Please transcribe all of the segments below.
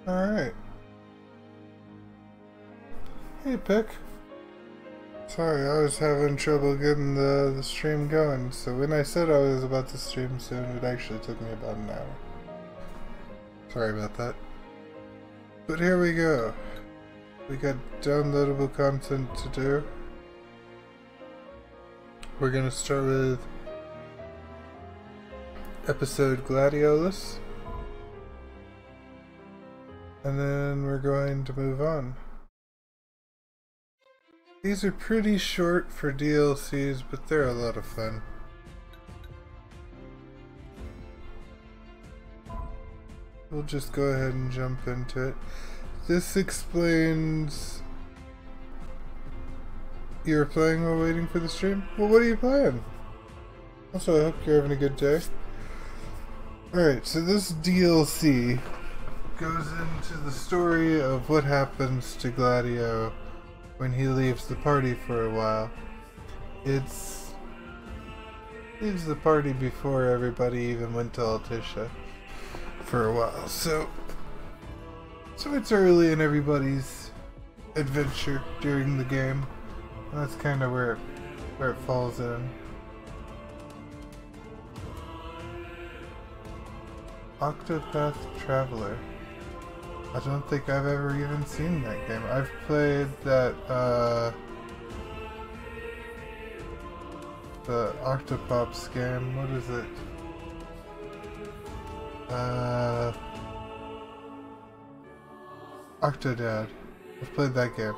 Alright. Hey, Pick. Sorry, I was having trouble getting the stream going, so when I said I was about to stream soon, it actually took me about an hour. Sorry about that. But here we go. We got downloadable content to do. We're gonna start with episode Gladiolus. And then we're going to move on. These are pretty short for DLCs, but they're a lot of fun. We'll just go ahead and jump into it. This explains... You're playing while waiting for the stream? Well, what are you playing? Also, I hope you're having a good day. Alright, so this DLC goes into the story of what happens to Gladio when he leaves the party for a while. It's... leaves the party before everybody even went to Altisha for a while, so it's early in everybody's adventure during the game. And that's kind of where it falls in. Octopath Traveler. I don't think I've ever even seen that game. I've played that, the Octopops game. What is it? Octodad. I've played that game.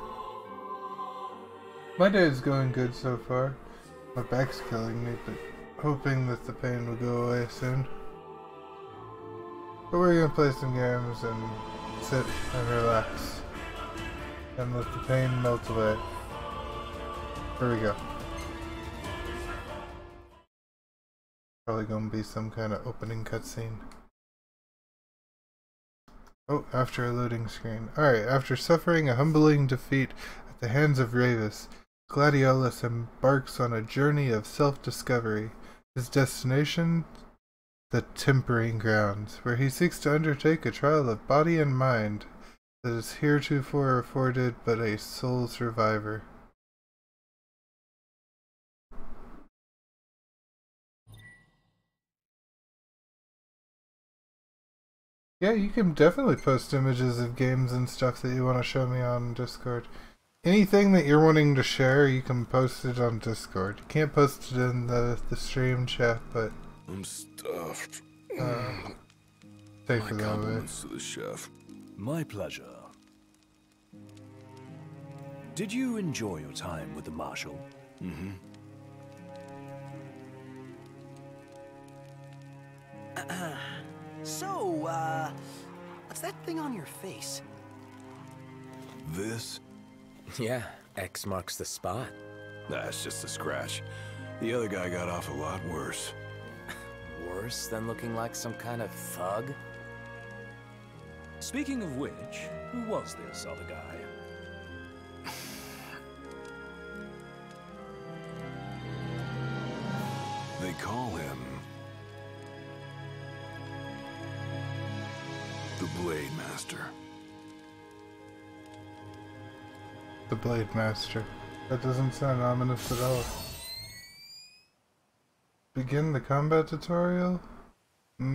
My day is going good so far. My back's killing me, but hoping that the pain will go away soon. But we're gonna play some games and sit and relax and let the pain melt away. Here we go. Probably gonna be some kind of opening cutscene. Oh, after a loading screen. Alright, after suffering a humbling defeat at the hands of Ravis, Gladiolus embarks on a journey of self-discovery. His destination? The Tempering Grounds, where he seeks to undertake a trial of body and mind that is heretofore afforded but a sole survivor. Yeah, you can definitely post images of games and stuff that you want to show me on Discord. Anything that you're wanting to share, you can post it on Discord. You can't post it in the stream chat, but... I'm stuffed. Take it that way. To the chef. My pleasure. Did you enjoy your time with the Marshal? Mm-hmm. So, what's that thing on your face? This? Yeah, X marks the spot. That's just a scratch. The other guy got off a lot worse. Worse than looking like some kind of thug? Speaking of which, who was this other guy? They call him... the Blade Master. The Blade Master. That doesn't sound ominous at all. Begin the combat tutorial? We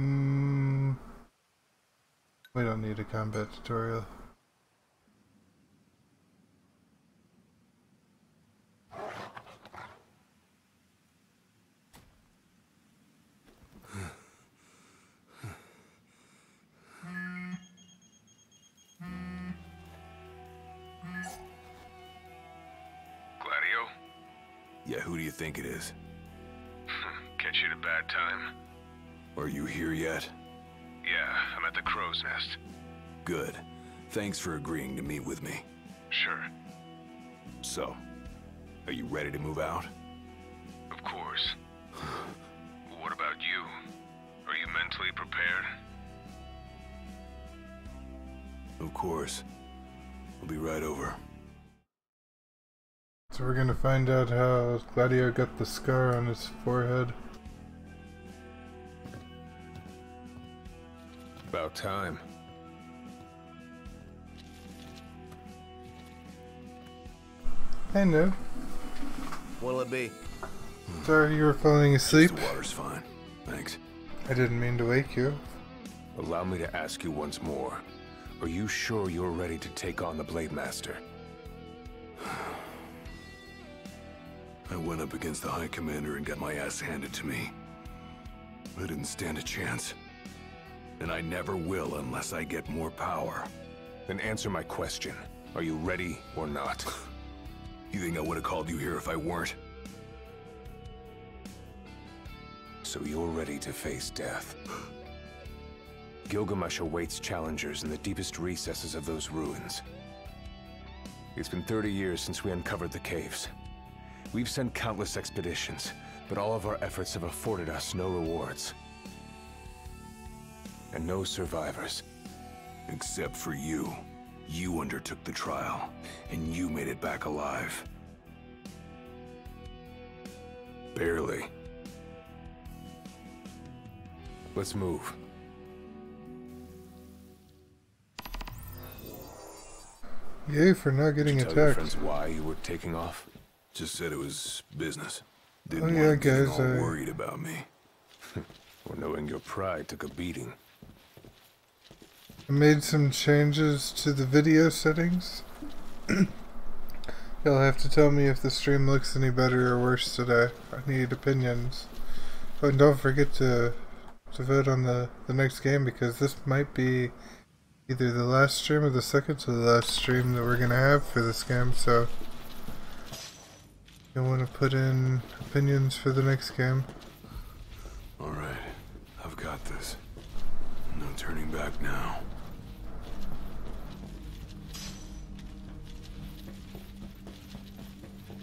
don't need a combat tutorial. Gladio? Yeah, who do you think it is? Catch you at a bad time? Are you here yet? Yeah, I'm at the Crow's Nest. Good. Thanks for agreeing to meet with me. Sure. So, are you ready to move out? Of course. What about you? Are you mentally prepared? Of course. I'll be right over. So we're gonna find out how Gladio got the scar on his forehead. About time. I know. What'll it be? Sorry you were falling asleep. The water's fine. Thanks. I didn't mean to wake you. Allow me to ask you once more. Are you sure you're ready to take on the Blade Master? I went up against the High Commander and got my ass handed to me. I didn't stand a chance. And I never will unless I get more power. Then answer my question. Are you ready or not? You think I would have called you here if I weren't? So you're ready to face death. Gilgamesh awaits challengers in the deepest recesses of those ruins. It's been 30 years since we uncovered the caves. We've sent countless expeditions, but all of our efforts have afforded us no rewards. And no survivors. Except for you. You undertook the trial, and you made it back alive. Barely. Let's move. Yay for not getting Did you tell your attacked. friends why you were taking off? Just said it was business. Oh Didn't yeah, want them guys, getting all worried about me. Or knowing your pride took a beating. I made some changes to the video settings. You'll have to tell me if the stream looks any better or worse today. I need opinions. Oh, and don't forget to vote on the next game, because this might be either the last stream or the second to the last stream that we're going to have for this game, so you'll want to put in opinions for the next game. Alright, I've got this. No turning back now.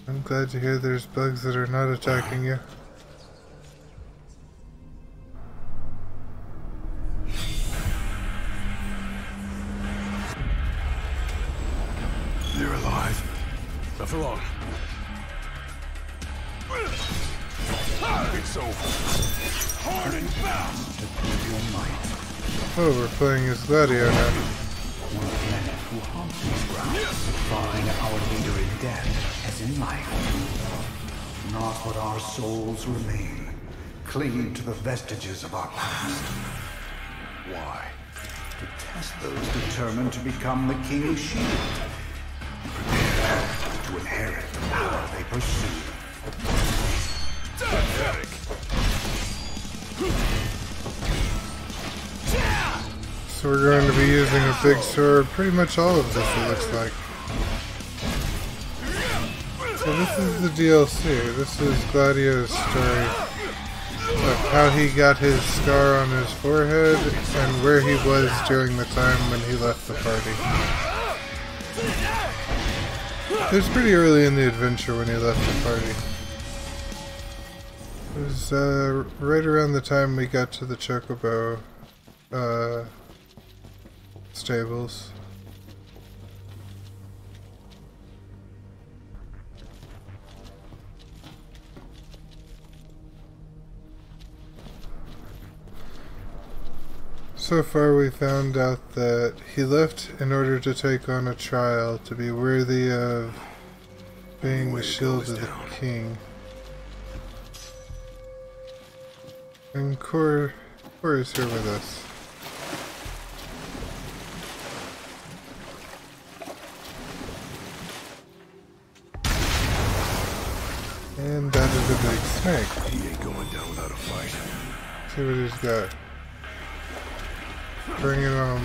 I'm glad to hear there's bugs that are not attacking you. They're alive. Not for long. It's over. Hard and fast! To prove your might. Oh, we're playing as Gladio now. One planet who haunts these grounds, find our leader in death as in life. Not but our souls remain, clinging to the vestiges of our past. Why? To test those determined to become the King's shield. Prepare to inherit the power they pursue. So we're going to be using a big sword pretty much all of this, it looks like. So this is the DLC. This is Gladio's story of how he got his scar on his forehead and where he was during the time when he left the party. It was pretty early in the adventure when he left the party. It was right around the time we got to the Chocobo stables. So far we found out that he left in order to take on a trial to be worthy of being the shield of the king. And Kor is here with us. And that is a big snake. He ain't going down without a fight. See what he's got. Bring it on.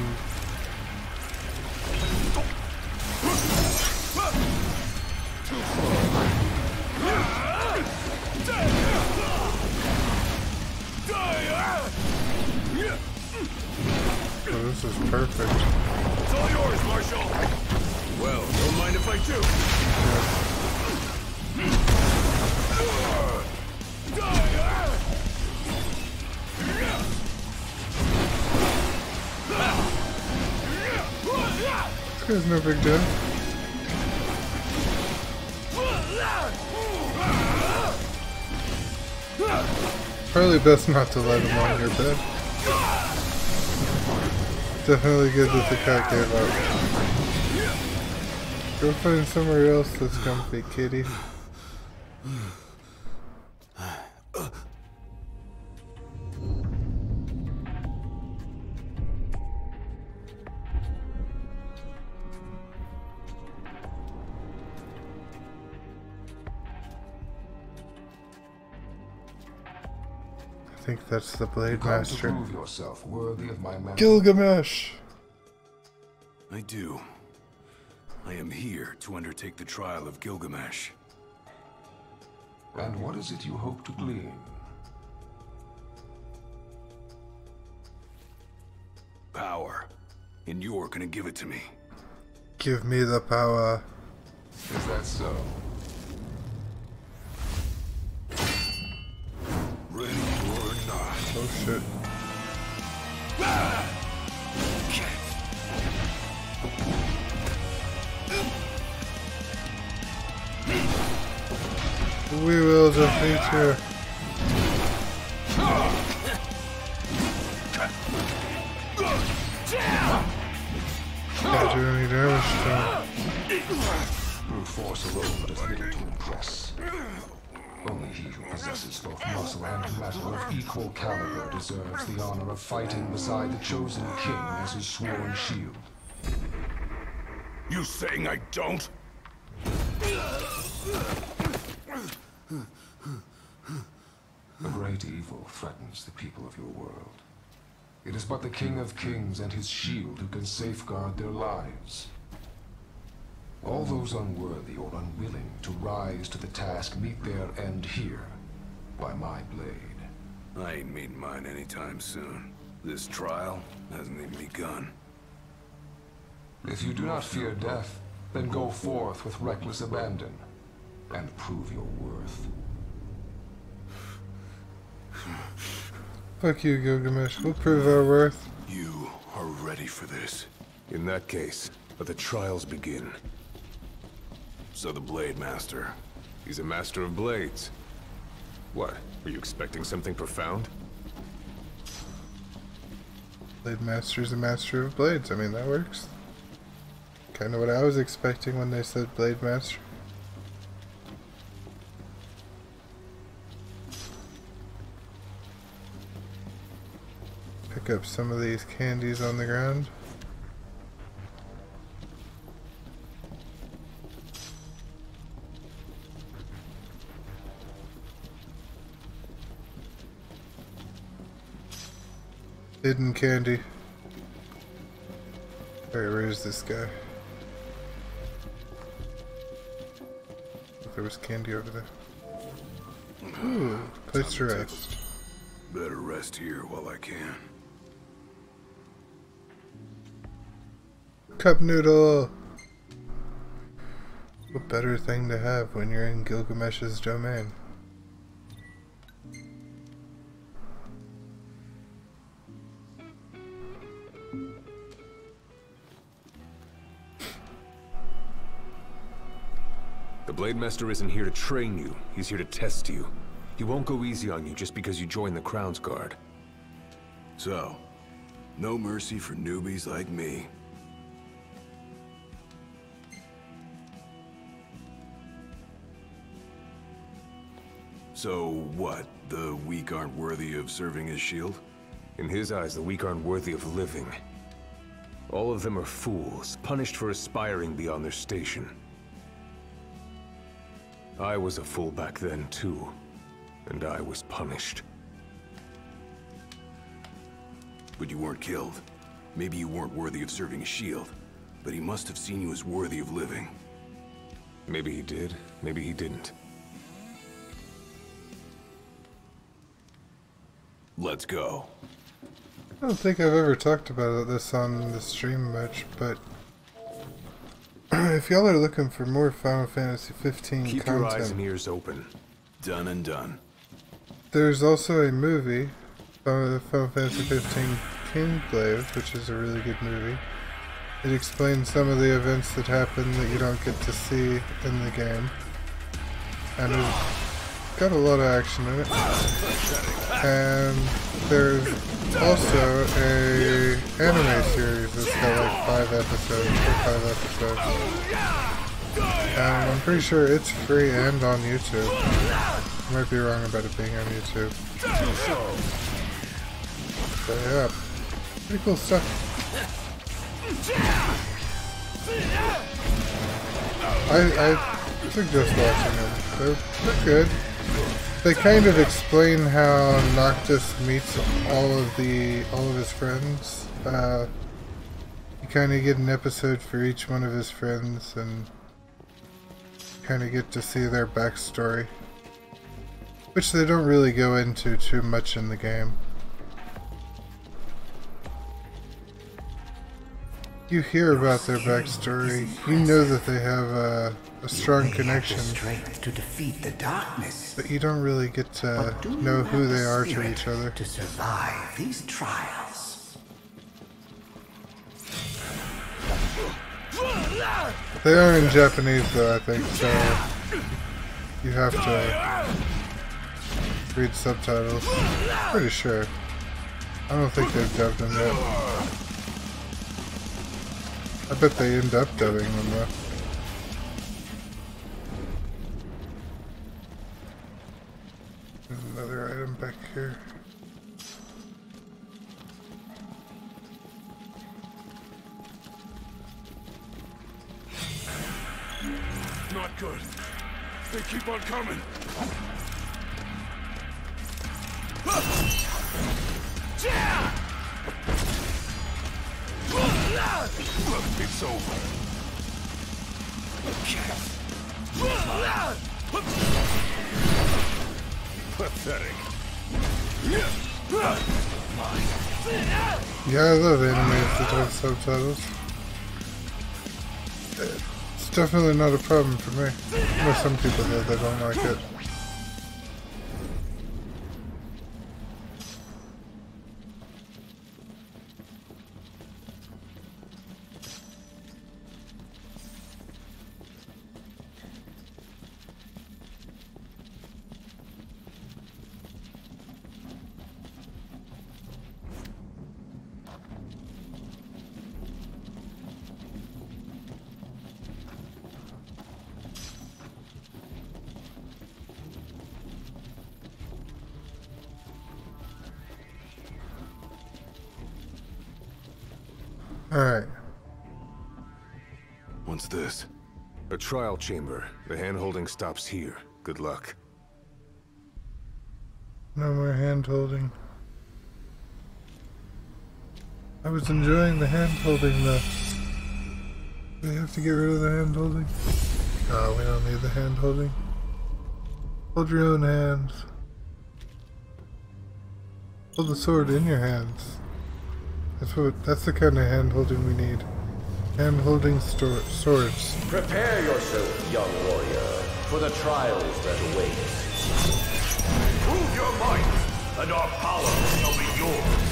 Oh, this is perfect. It's all yours, Marshal. Well, don't mind if I do. This guy's no big deal. Probably best not to let him on your bed. Definitely good that the cat gave up. Go find somewhere else that's comfy, kitty. I think that's the Blade Master. Prove yourself worthy of my man. Gilgamesh! I do. I am here to undertake the trial of Gilgamesh. And what is it you hope to glean? Power. And you're gonna give it to me. Give me the power. Is that so? Ready or not. Oh shit. We will defeat you. Can't do any damage to him. Brute force alone does little to impress. Only he who possesses both muscle and matter of equal caliber deserves the honor of fighting beside the chosen king as his sworn shield. You saying I don't? A great evil threatens the people of your world. It is but the King of Kings and his shield who can safeguard their lives. All those unworthy or unwilling to rise to the task meet their end here, by my blade. I ain't meeting mine anytime soon. This trial hasn't even begun. If you do not fear death, then go forth with reckless abandon, and prove your worth. Fuck you, Gilgamesh. We'll prove our worth. You are ready for this. In that case, let the trials begin. So the Blade Master. He's a master of blades. What? Were you expecting something profound? Blade Master's a master of blades. I mean, that works. Kind of what I was expecting when they said Blade Master. Pick up some of these candies on the ground. Hidden candy. Alright, where is this guy? There was candy over there. Ooh, place to rest. Better rest here while I can. Cup noodle! What better thing to have when you're in Gilgamesh's domain? The Blade Master isn't here to train you. He's here to test you. He won't go easy on you just because you join the Crown's Guard. So, no mercy for newbies like me. So what? The weak aren't worthy of serving as shield? In his eyes, the weak aren't worthy of living. All of them are fools, punished for aspiring beyond their station. I was a fool back then, too. And I was punished. But you weren't killed. Maybe you weren't worthy of serving a shield, but he must have seen you as worthy of living. Maybe he did, maybe he didn't. Let's go. I don't think I've ever talked about this on the stream much, but if y'all are looking for more Final Fantasy 15 Keep content, your eyes and ears open. Done and done. there's also a movie, Final Fantasy 15 Kingblade, which is a really good movie. It explains some of the events that happen that you don't get to see in the game. And it's got a lot of action in it. And there's also a anime series that's got like 5 episodes, 4 or 5 episodes. And I'm pretty sure it's free and on YouTube. I might be wrong about it being on YouTube. So yeah, pretty cool stuff. I suggest watching them. They're good. They kind of explain how Noctis meets all of his friends. You kind of get an episode for each one of his friends, and kind of get to see their backstory, which they don't really go into too much in the game. You hear about their backstory. You know that they have a strong connection, Strength to defeat the darkness, but you don't really get to know who they are to each other. to survive these trials. They are in Japanese though, I think, so you have to read subtitles. Pretty sure. I don't think they've dubbed them yet. I bet they end up dubbing them though. There's another item back here. Not good. They keep on coming. It's over. Pathetic. Yeah, I love animes that have subtitles. It's definitely not a problem for me. I know some people though that don't like it. Alright. What's this? A trial chamber. The hand-holding stops here. Good luck. No more hand holding. I was enjoying the hand holding though. Do we have to get rid of the hand holding? No, we don't need the hand holding. Hold your own hands. Hold the sword in your hands. That's the kind of hand holding we need. Hand holding swords. Prepare yourself, young warrior, for the trials that await. Prove your might, and our power shall be yours.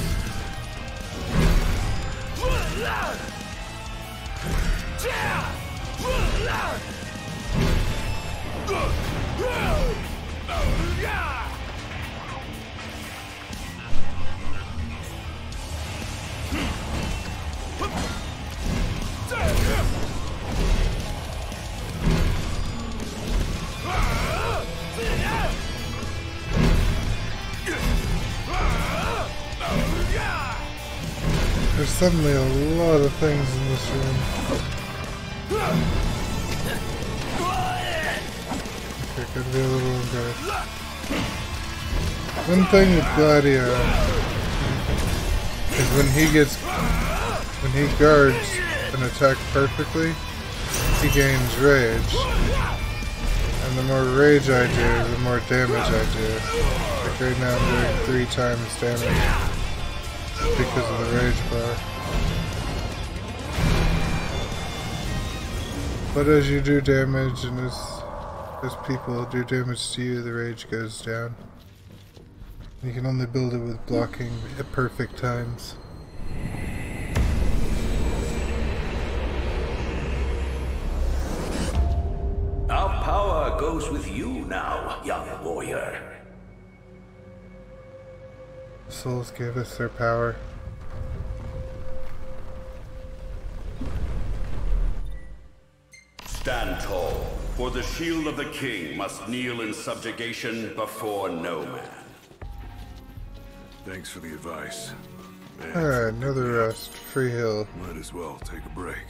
There's suddenly a lot of things in this room. Okay, could be a little embarrassed. One thing with Gladio is when he guards an attack perfectly, he gains rage. And the more rage I do, the more damage I do. Like right now I'm doing 3 times damage. Because of the rage bar. But as you do damage and as people do damage to you, the rage goes down. You can only build it with blocking at perfect times. Our power goes with you now, young warrior. The souls gave us their power. Stand tall. For the shield of the king must kneel in subjugation before no man. Thanks for the advice. Alright, another rest. Free heal. Might as well take a break.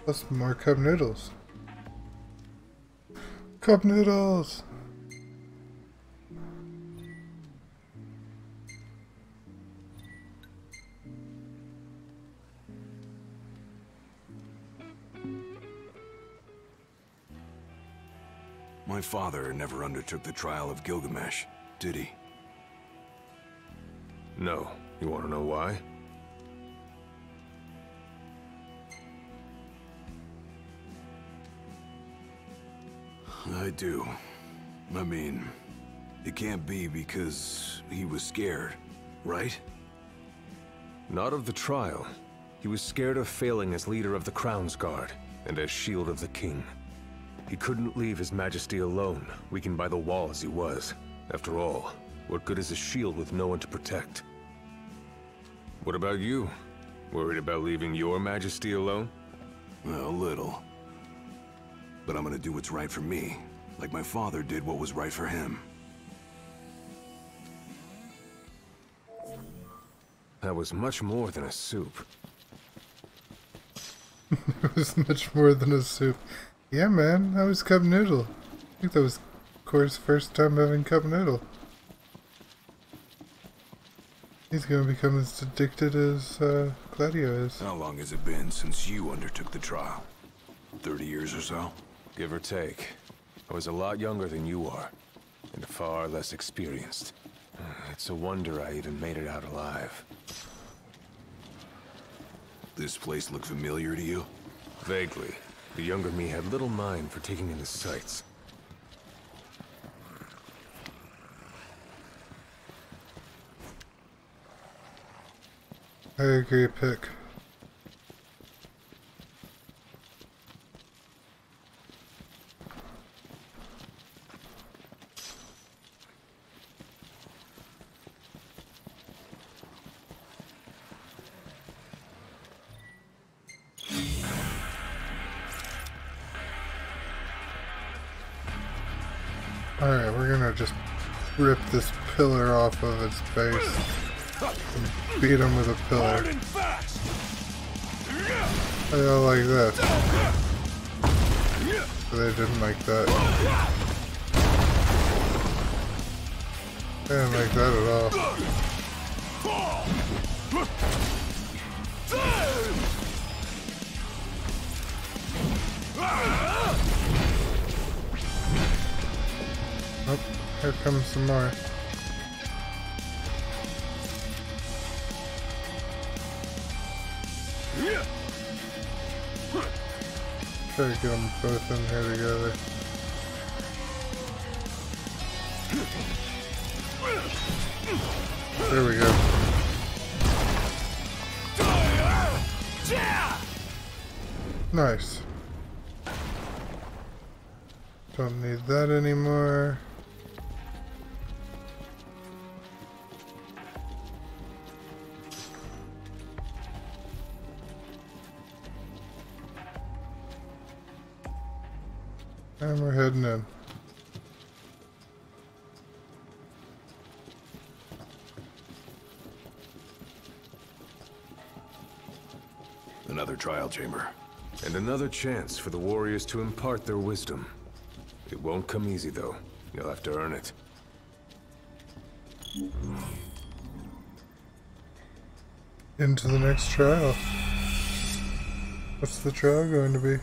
Plus more cup noodles. Cup noodles! My father never undertook the trial of Gilgamesh, did he? No. You want to know why? I do. I mean, it can't be because he was scared, right? Not of the trial. He was scared of failing as leader of the Crown's Guard, and as Shield of the King. He couldn't leave His Majesty alone, weakened by the wall as he was. After all, what good is a shield with no one to protect? What about you? Worried about leaving your Majesty alone? Well, a little. But I'm gonna do what's right for me, like my father did what was right for him. That was much more than a soup. It was much more than a soup. Yeah, man, that was cup noodle. I think that was Core's first time having cup noodle. He's gonna become as addicted as Gladio is. How long has it been since you undertook the trial? 30 years or so? Give or take. I was a lot younger than you are, and far less experienced. It's a wonder I even made it out alive. This place look familiar to you? Vaguely. The younger me had little mind for taking in the sights. I agree, Pick. Alright, we're gonna just rip this pillar off of its base and beat him with a pillar. How y'all like that? They didn't like that. They didn't like that at all. Oh, here comes some more. Try to get them both in here together. There we go. Nice. Don't need that anymore. And we're heading in. Another trial chamber. And another chance for the warriors to impart their wisdom. It won't come easy, though. You'll have to earn it. Into the next trial. What's the trial going to be?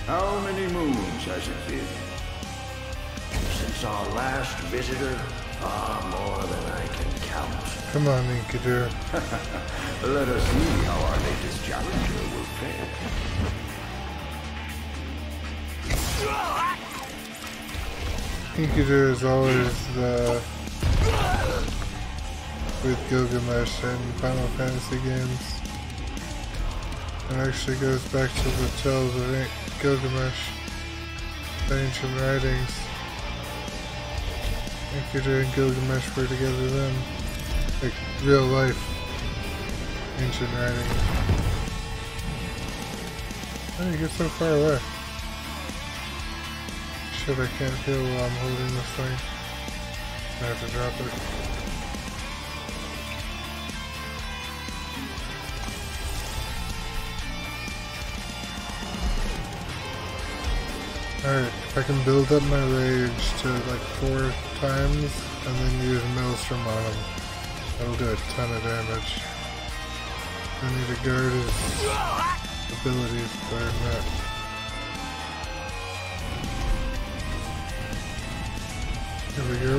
How many moons has it been? Since our last visitor? Far more than I can count. Come on, Inkadur. Let us see how our latest challenger will fare. Inkadur is always the with Gilgamesh in Final Fantasy games. It actually goes back to the tales of Gilgamesh, the ancient writings. Enkidu and Gilgamesh were together then. Like, real life ancient writings. Oh, you get so far away. Shit, I can't heal while I'm holding this thing. I have to drop it. Alright, if I can build up my rage to like 4 times and then use Maelstrom on him, that'll do a ton of damage. I need to guard his abilities better than that. Here we go.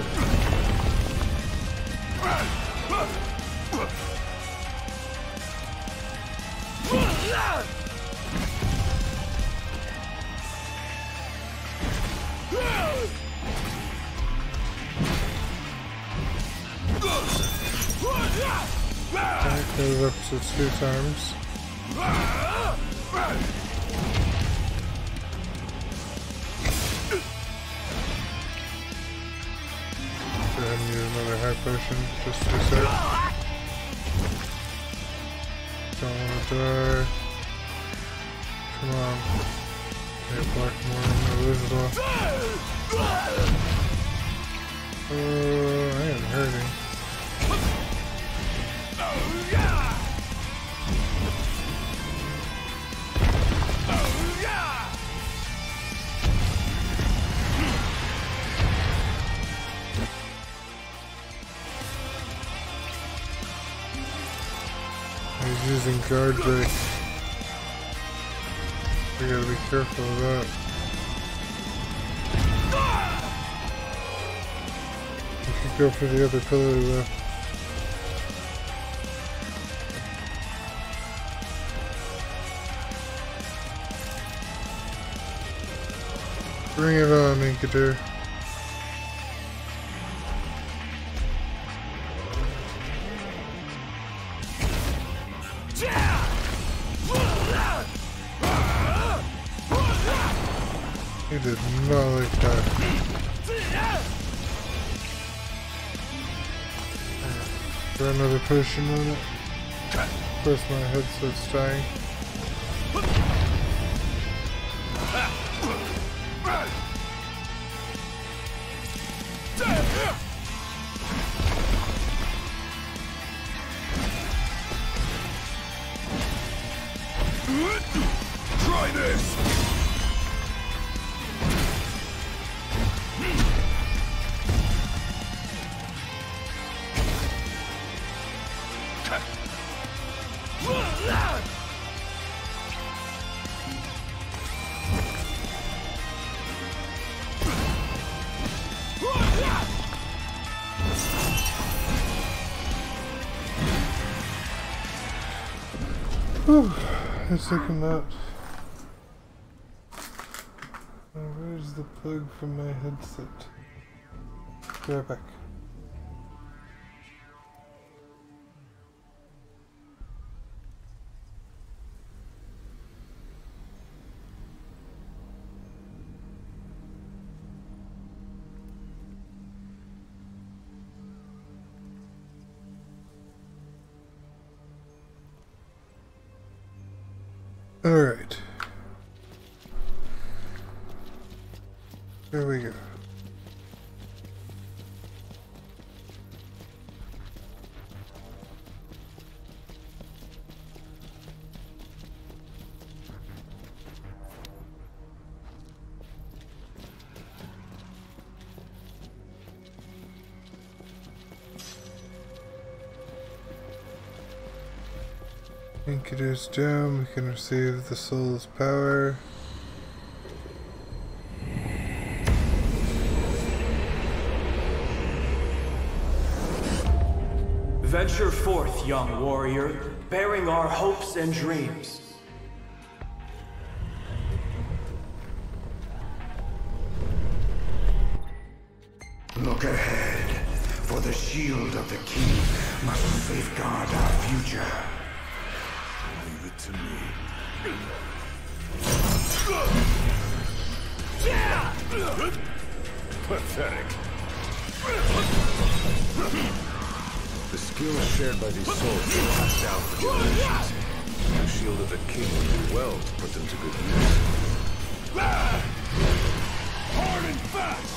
That goes up to 2 times. Go ahead and use another high potion just to sec. Don't want to die. Come on. Yeah, block more than the Elizabeth. I am hurting. He's using guard break. We gotta be careful of that. We could go for the other pillar though. Bring it on, Enkidu. He did not like that. Throw another potion on it. Of course my headset's dying. Try this! Whew, let's take a nap. Where's the plug from my headset? Be right back. Alright. There we go. Enkidu's down, we can receive the soul's power. Venture forth, young warrior, bearing our hopes and dreams. Look ahead, for the shield of the king must safeguard our future. Leave it to me. Pathetic. The skills shared by these souls were passed down for generations. The shield of the king would do well to put them to good use. Hard and fast!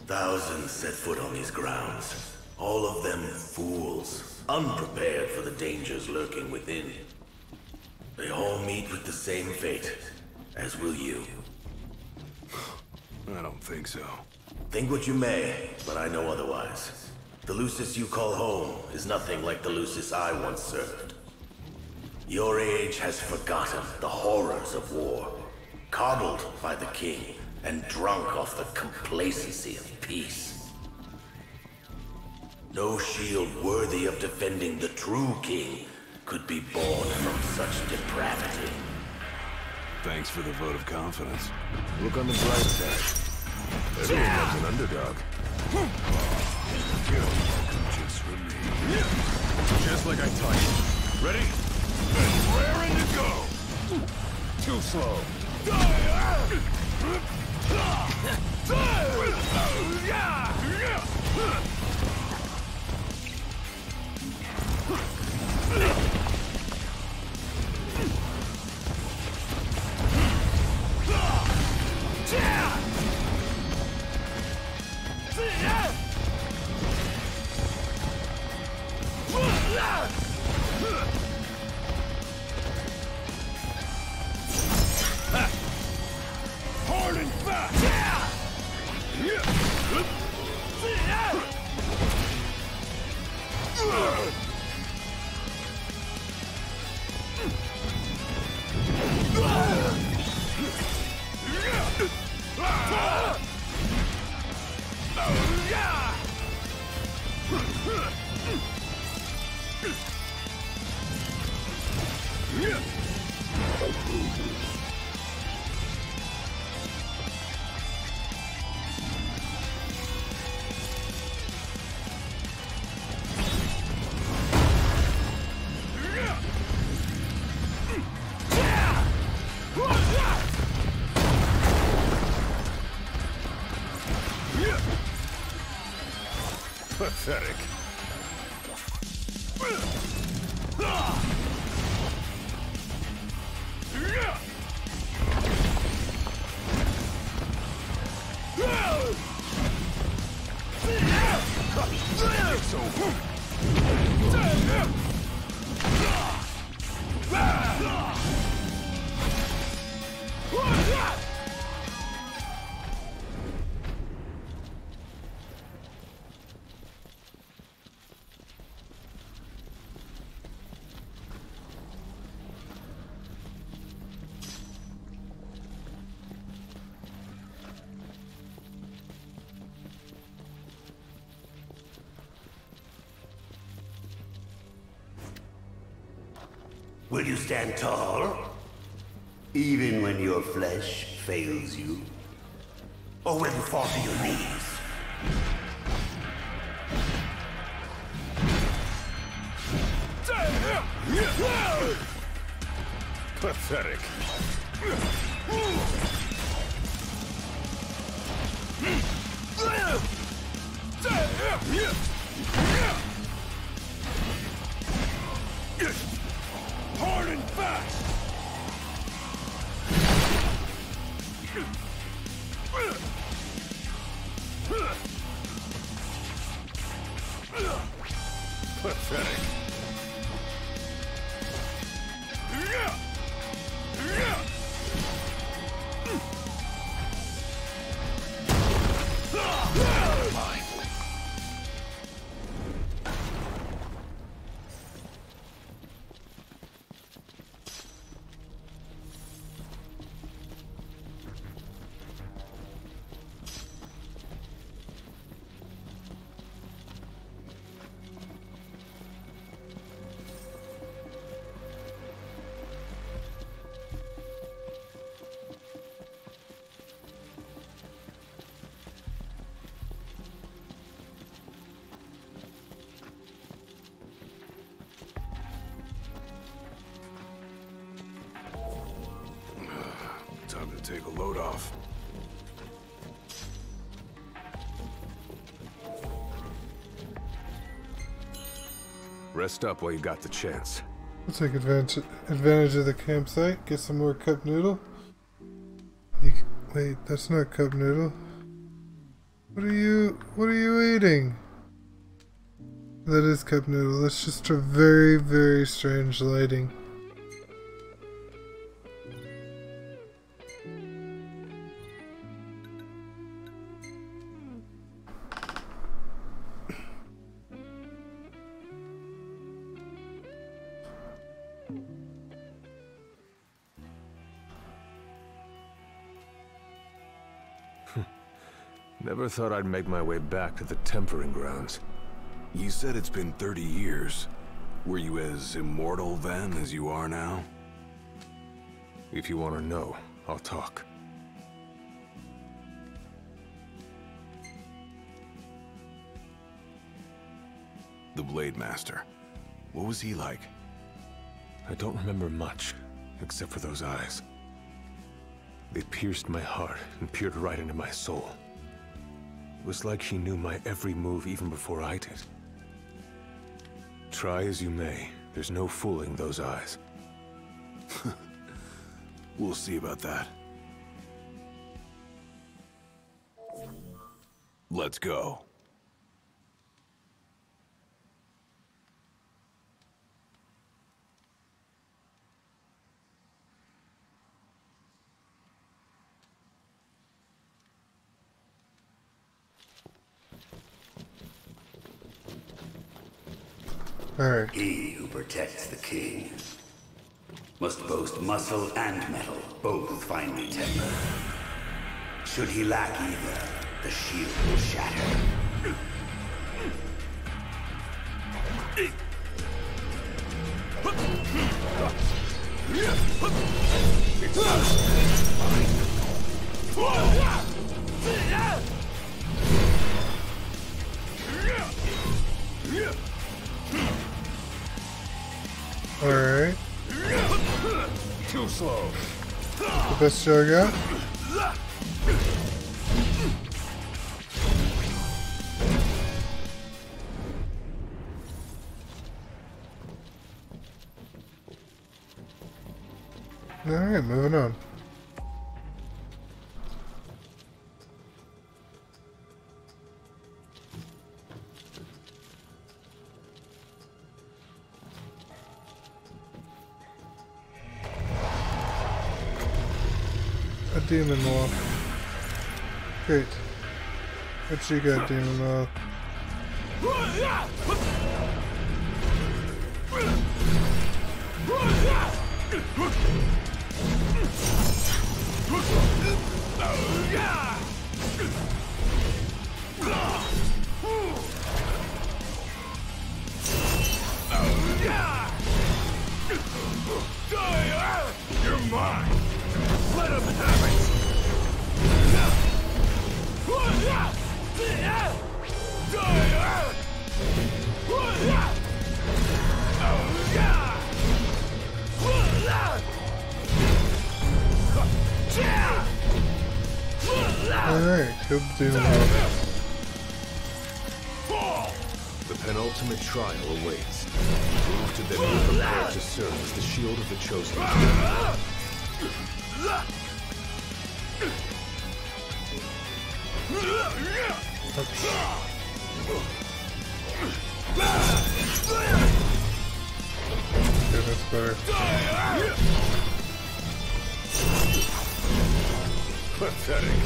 Thousands set foot on these grounds. All of them fools, unprepared for the dangers lurking within. They all meet with the same fate, as will you. I don't think so. Think what you may, but I know otherwise. The Lucis you call home is nothing like the Lucis I once served. Your age has forgotten the horrors of war, coddled by the king, and drunk off the complacency of peace. No shield worthy of defending the true king could be born from such depravity. Thanks for the vote of confidence. Look on the bright side. Everyone loves an underdog. Just for me. Just like I taught you. Ready? And raring to go! Too slow. Hard and fast! Pathetic. It's over. Will you stand tall? Even when your flesh fails you? Or will you fall to your knees? Pathetic. Hard and fast! Pathetic. Time to take a load off. Rest up while you got the chance. We'll take advantage of the campsite. Get some more cup noodle. Wait, that's not cup noodle. What are you eating? That is cup noodle. That's just a very, very strange lighting. Never thought I'd make my way back to the tempering grounds. You said it's been 30 years. Were you as immortal then as you are now? If you want to know, I'll talk. The Blade Master. What was he like? I don't remember much, except for those eyes. They pierced my heart and peered right into my soul. It was like she knew my every move even before I did. Try as you may, there's no fooling those eyes. We'll see about that. Let's go. Alright. He who protects the king must boast muscle and metal, both finely tempered. Should he lack either, the shield will shatter. Alright. Too slow. The best show I got? Alright, moving on. A demon wall. Great. What you got, demon wall? You're mine! Let him have it! Killed the demon hog. The penultimate trial awaits. Prove to them you're prepared to serve as the shield of the chosen. Okay, that's better. Pathetic.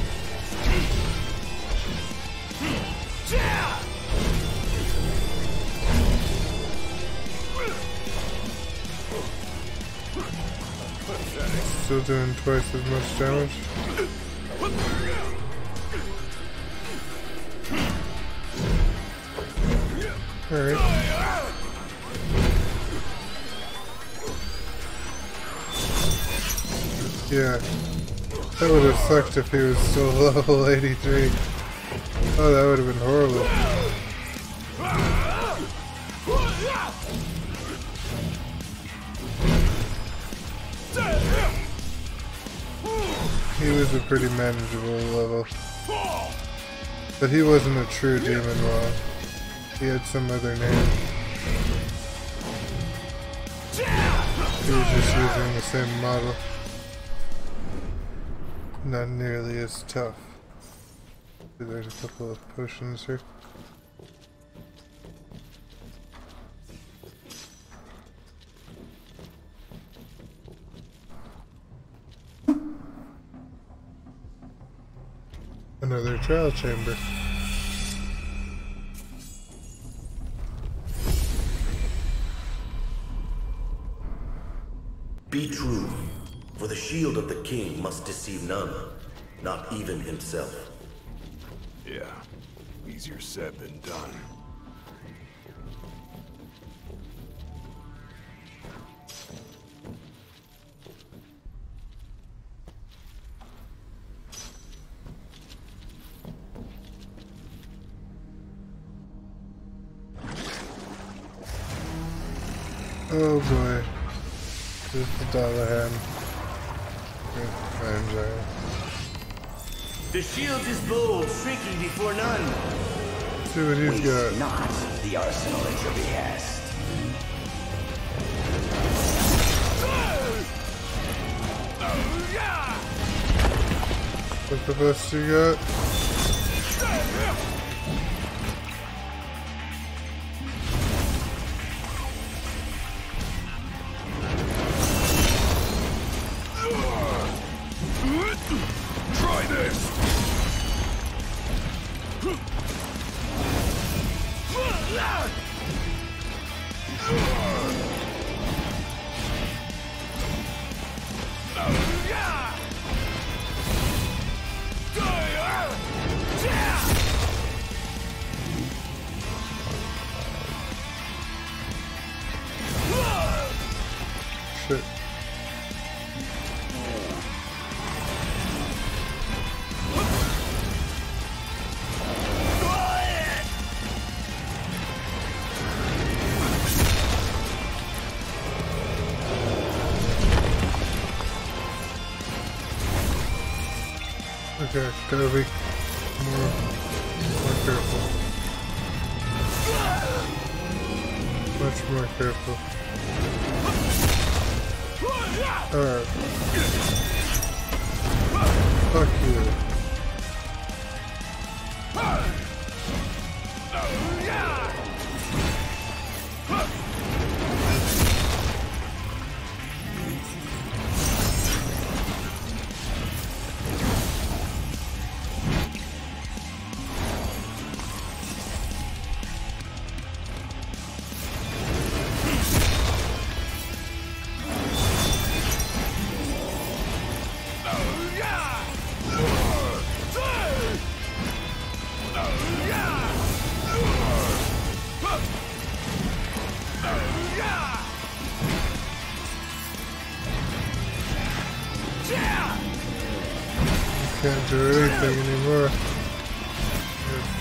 Still doing twice as much damage. Alright. Yeah. That would have sucked if he was still level 83. Oh, that would have been horrible. He was a pretty manageable level. But he wasn't a true demon wall. He had some other name. He was just using the same model. Not nearly as tough. There's a couple of potions here. Another trial chamber. Be true, for the shield of the king must deceive none, not even himself. Yeah, easier said than done. Oh boy. This is the dollar hand. I'm sorry. The shield is bold, shrinking before none. Let's see what he's got. Not the arsenal at your behest. What's the best you got? Try this! Shit. Okay, gotta be more careful. Much more careful. Alright. Fuck you. Can't do anything anymore.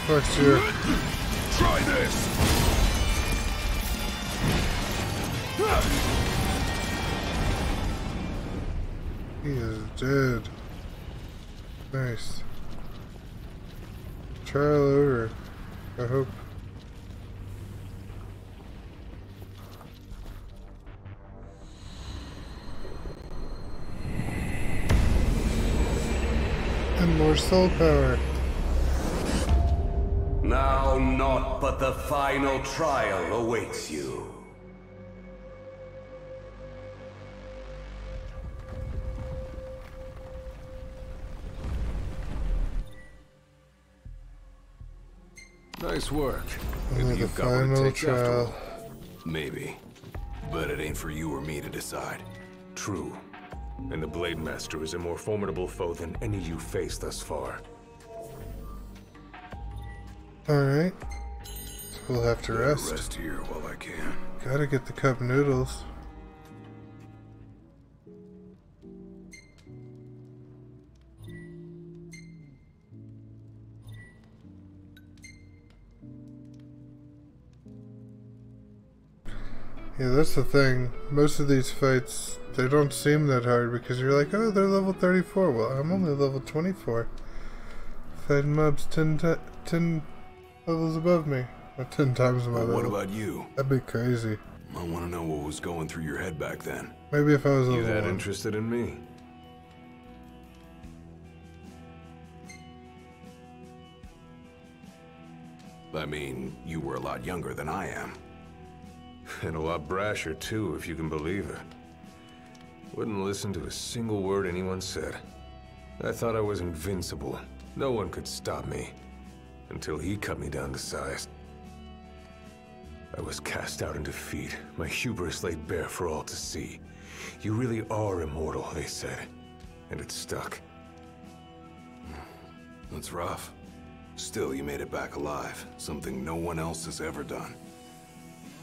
Fuck you. Try this! He is dead. Nice. trial over. I hope. And more soul power. Now naught but the final trial awaits you. Nice work. Only Maybe the you've got what it final takes after trial. all. Maybe. But it ain't for you or me to decide. True. And the Blade Master is a more formidable foe than any you faced thus far. Alright. So we'll have to rest. Rest here while I can. Gotta get the cup noodles. Yeah, that's the thing. Most of these fights, they don't seem that hard because you're like, oh, they're level 34. Well, I'm only level 24. Fighting mobs 10 levels above me. Or 10 times my level. What about you? That'd be crazy. I want to know what was going through your head back then. Maybe if I was You level that 1. interested in me? I mean, you were a lot younger than I am. And a lot brasher, too, if you can believe it. Wouldn't listen to a single word anyone said. I thought I was invincible. No one could stop me. Until he cut me down to size. I was cast out in defeat, my hubris laid bare for all to see. You really are immortal, they said. And it stuck. That's rough. Still, you made it back alive. Something no one else has ever done.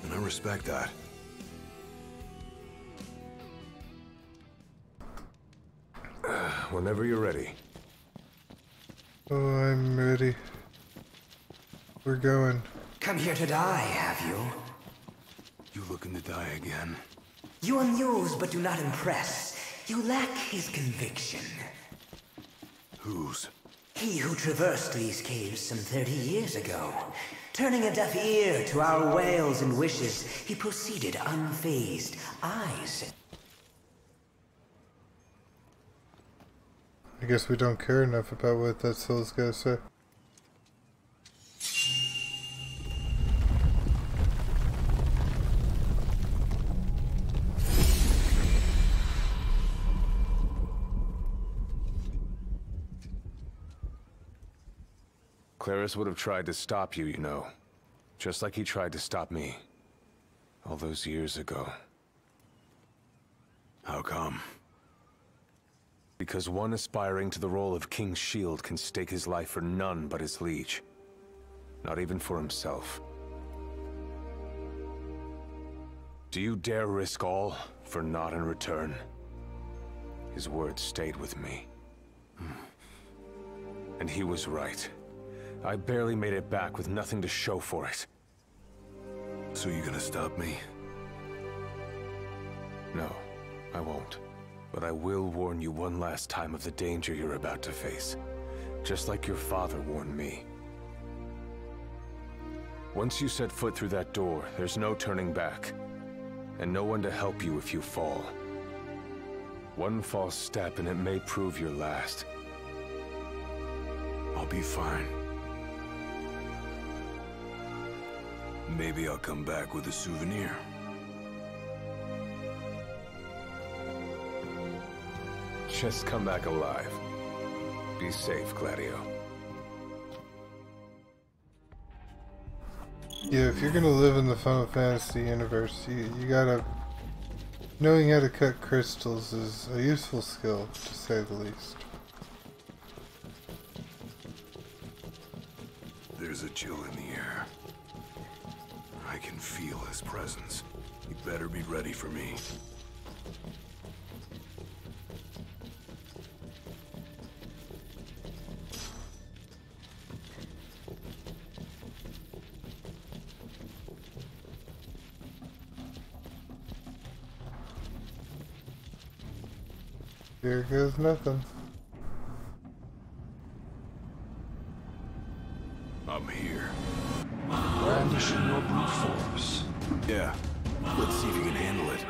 And I respect that. Whenever you're ready. Oh, I'm ready. We're going. Come here to die, have you? You looking to die again? You amuse but do not impress. You lack his conviction. Whose? He who traversed these caves some 30 years ago. Turning a deaf ear to our wails and wishes, he proceeded unfazed, eyes. I guess we don't care enough about what that soul's gotta say. Claris would have tried to stop you, you know. Just like he tried to stop me. All those years ago. How come? Because one aspiring to the role of King's Shield can stake his life for none but his liege. Not even for himself. Do you dare risk all for naught in return? His words stayed with me. And he was right. I barely made it back with nothing to show for it. So you gonna stop me? No, I won't. But I will warn you one last time of the danger you're about to face. Just like your father warned me. Once you set foot through that door, there's no turning back. And no one to help you if you fall. One false step and it may prove your last. I'll be fine. Maybe I'll come back with a souvenir. Just come back alive. Be safe, Gladio. Yeah, if you're gonna live in the Final Fantasy universe, you gotta... Knowing how to cut crystals is a useful skill, to say the least. There's a chill in the air. I can feel his presence. You better be ready for me. Here goes nothing. relinquishing your brute force. Yeah. Let's see if you can handle it.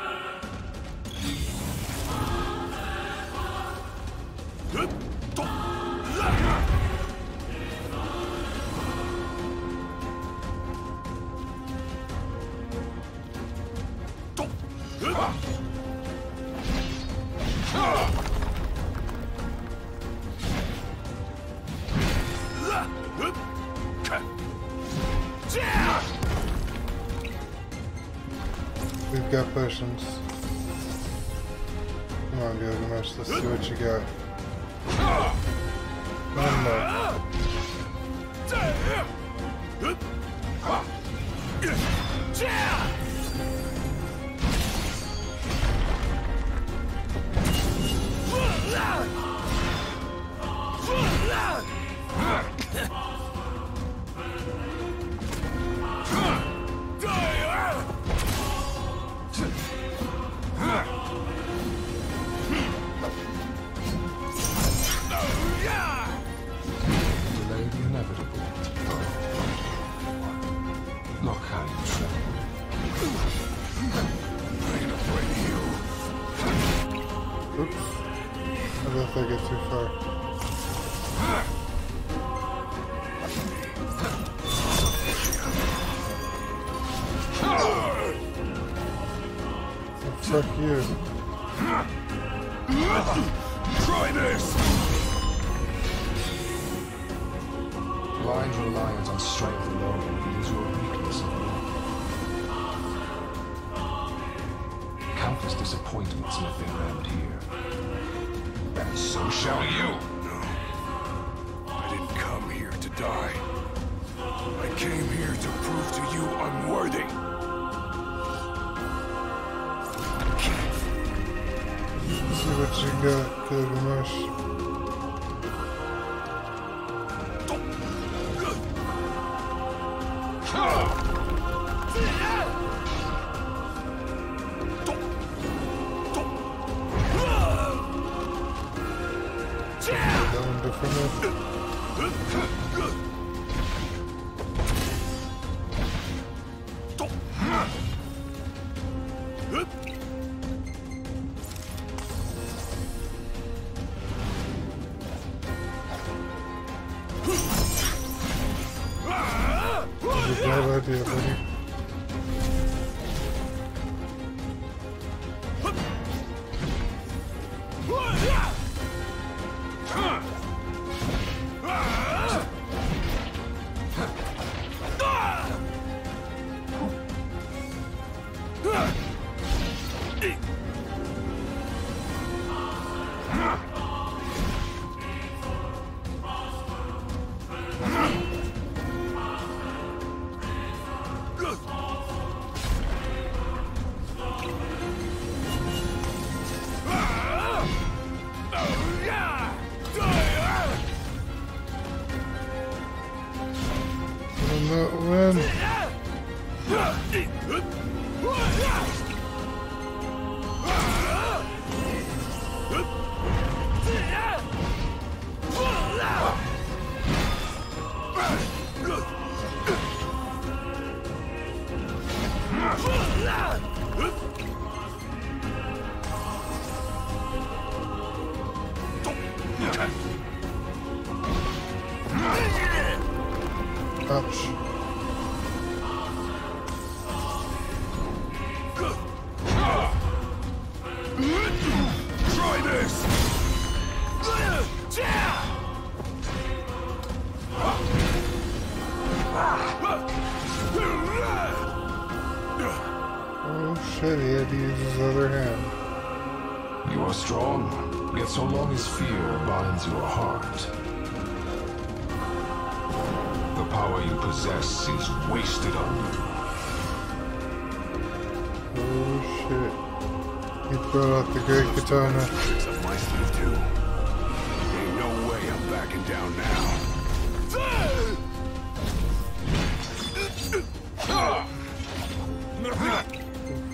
We've got potions. Come on, Gilgamesh, let's see what you got. One more. Delay the inevitable. Look how you tremble. I'm afraid of you. Oops. I don't think I get too far. Oh, fuck you. Try this! Blind reliance on strength alone reveals your weakness in war. Countless disappointments met their end here. And so shall you! No. I didn't come here to die. I came here to prove to you unworthy. See what you got, Gilgamesh. Going differently. That's a bad idea, buddy. Will not win. Ouch. Try this! Oh shit, he had to use his other hand. You are strong, yet so long as fear binds your heart, the power you possess is wasted on you. Oh shit. He brought out the great katana. Tricks up my sleeve too. Ain't no way I'm backing down now.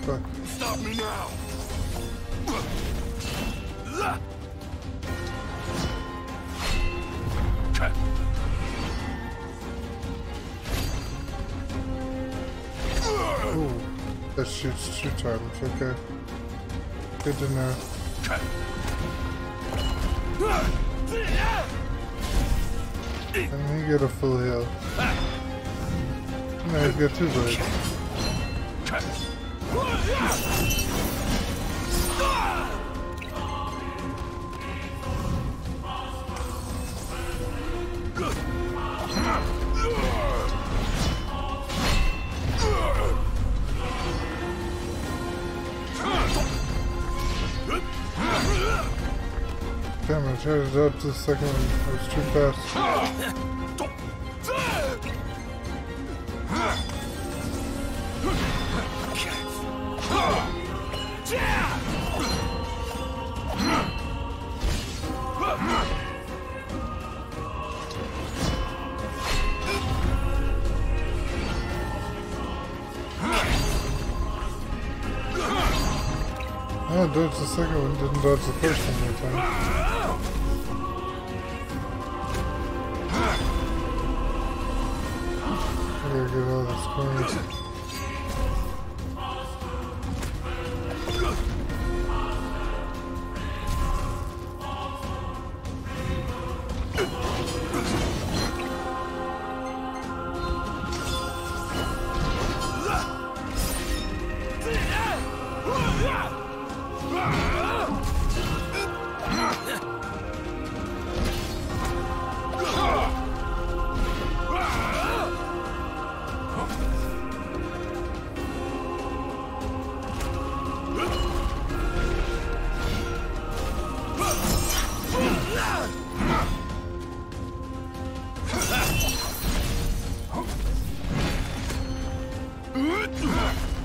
Fuck. Stop me now! That shoots 2 times, okay. Good to know. And he get a full heal. No, he's got 2 blades. Damn, I tried to dodge the second one. It was too fast. I dodged the second one, didn't dodge the first one that time. I gotta get all this corners.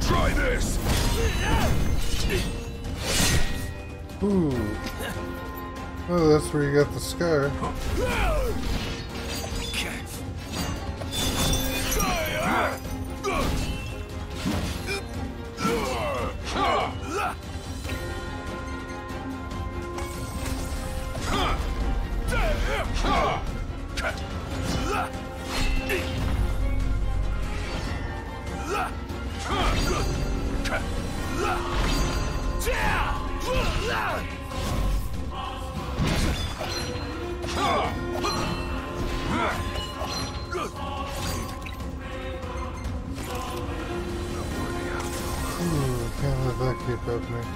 Try this! Ooh. Oh, that's where you got the scar. Ooh, can't let that keep happening.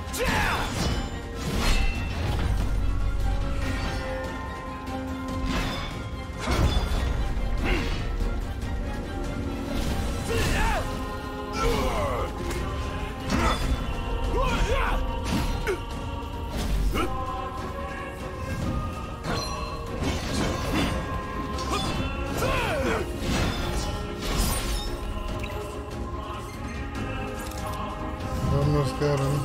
Almost got him.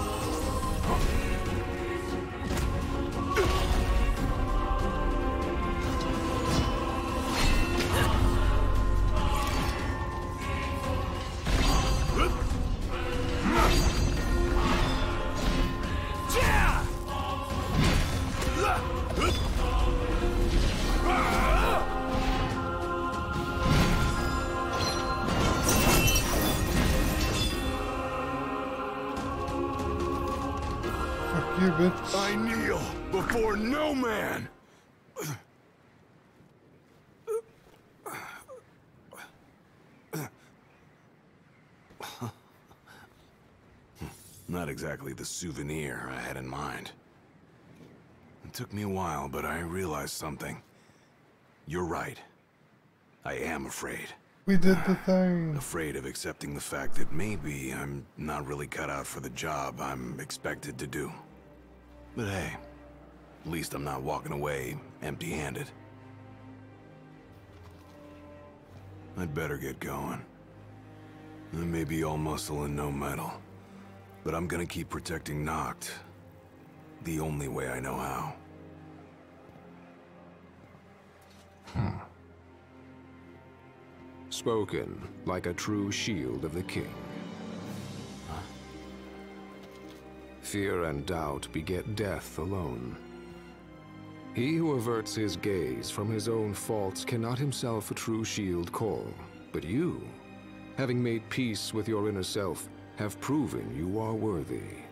You bitch. I kneel before no man! Not exactly the souvenir I had in mind. It took me a while, but I realized something. You're right. I am afraid. We did the thing. Afraid of accepting the fact that maybe I'm not really cut out for the job I'm expected to do. But hey, at least I'm not walking away empty-handed. I'd better get going. I may be all muscle and no metal, but I'm gonna keep protecting Noct the only way I know how. Spoken like a true shield of the king. Fear and doubt beget death alone. He who averts his gaze from his own faults cannot himself a true shield call. But you, having made peace with your inner self, have proven you are worthy.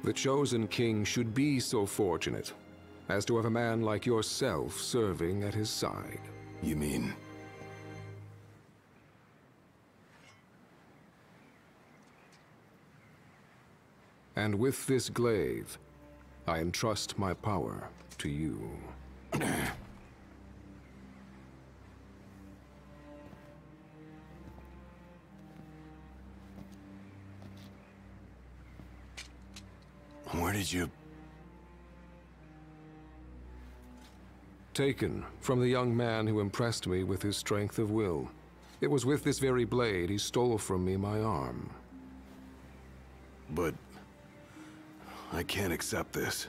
The chosen king should be so fortunate as to have a man like yourself serving at his side. You mean... And with this glaive, I entrust my power to you. Where did you... Taken from the young man who impressed me with his strength of will. It was with this very blade he stole from me my arm. But... I can't accept this.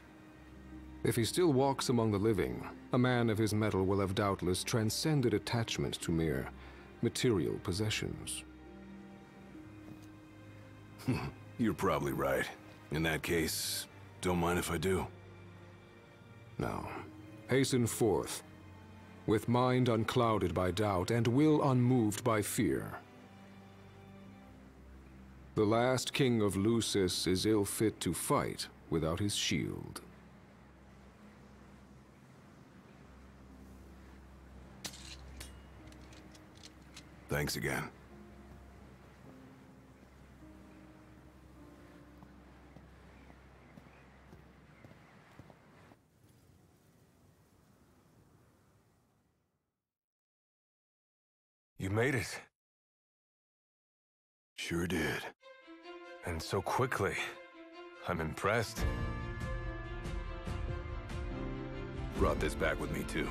If he still walks among the living, a man of his mettle will have doubtless transcended attachment to mere material possessions. You're probably right. In that case, don't mind if I do. Now, hasten forth, with mind unclouded by doubt and will unmoved by fear. The last king of Lucis is ill fit to fight without his shield. Thanks again. You made it. Sure did. And so quickly. I'm impressed. Brought this back with me too.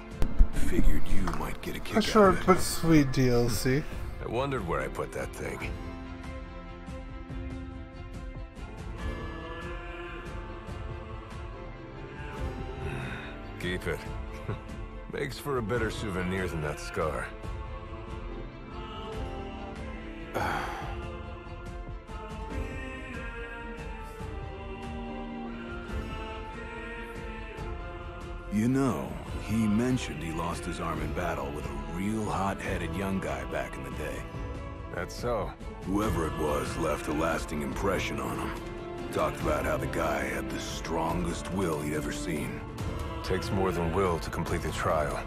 Figured you might get a kick A out short of it. but sweet DLC. I wondered where I put that thing. Keep it. Makes for a better souvenir than that scar. You know, he mentioned he lost his arm in battle with a real hot-headed young guy back in the day. That's so. Whoever it was left a lasting impression on him. Talked about how the guy had the strongest will he'd ever seen. Takes more than will to complete the trial.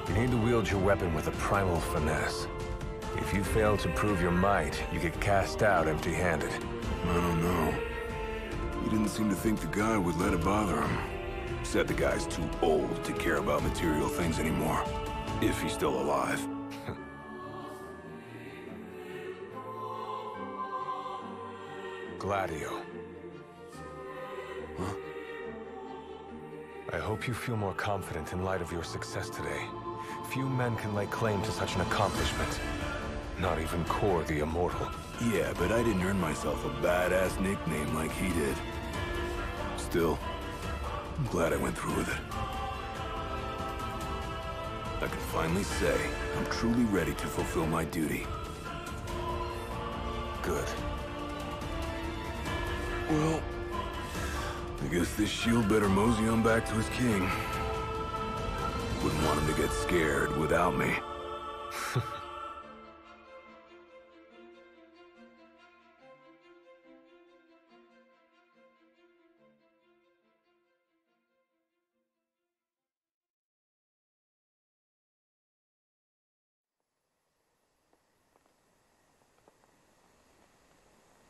You need to wield your weapon with a primal finesse. If you fail to prove your might, you get cast out empty-handed. I don't know. He didn't seem to think the guy would let it bother him. Said the guy's too old to care about material things anymore. If he's still alive. Gladio. Huh? I hope you feel more confident in light of your success today. Few men can lay claim to such an accomplishment. Not even Kor the Immortal. Yeah, but I didn't earn myself a badass nickname like he did. Still, I'm glad I went through with it. I can finally say I'm truly ready to fulfill my duty. Good. Well, I guess this shield better mosey on back to his king. Wouldn't want him to get scared without me.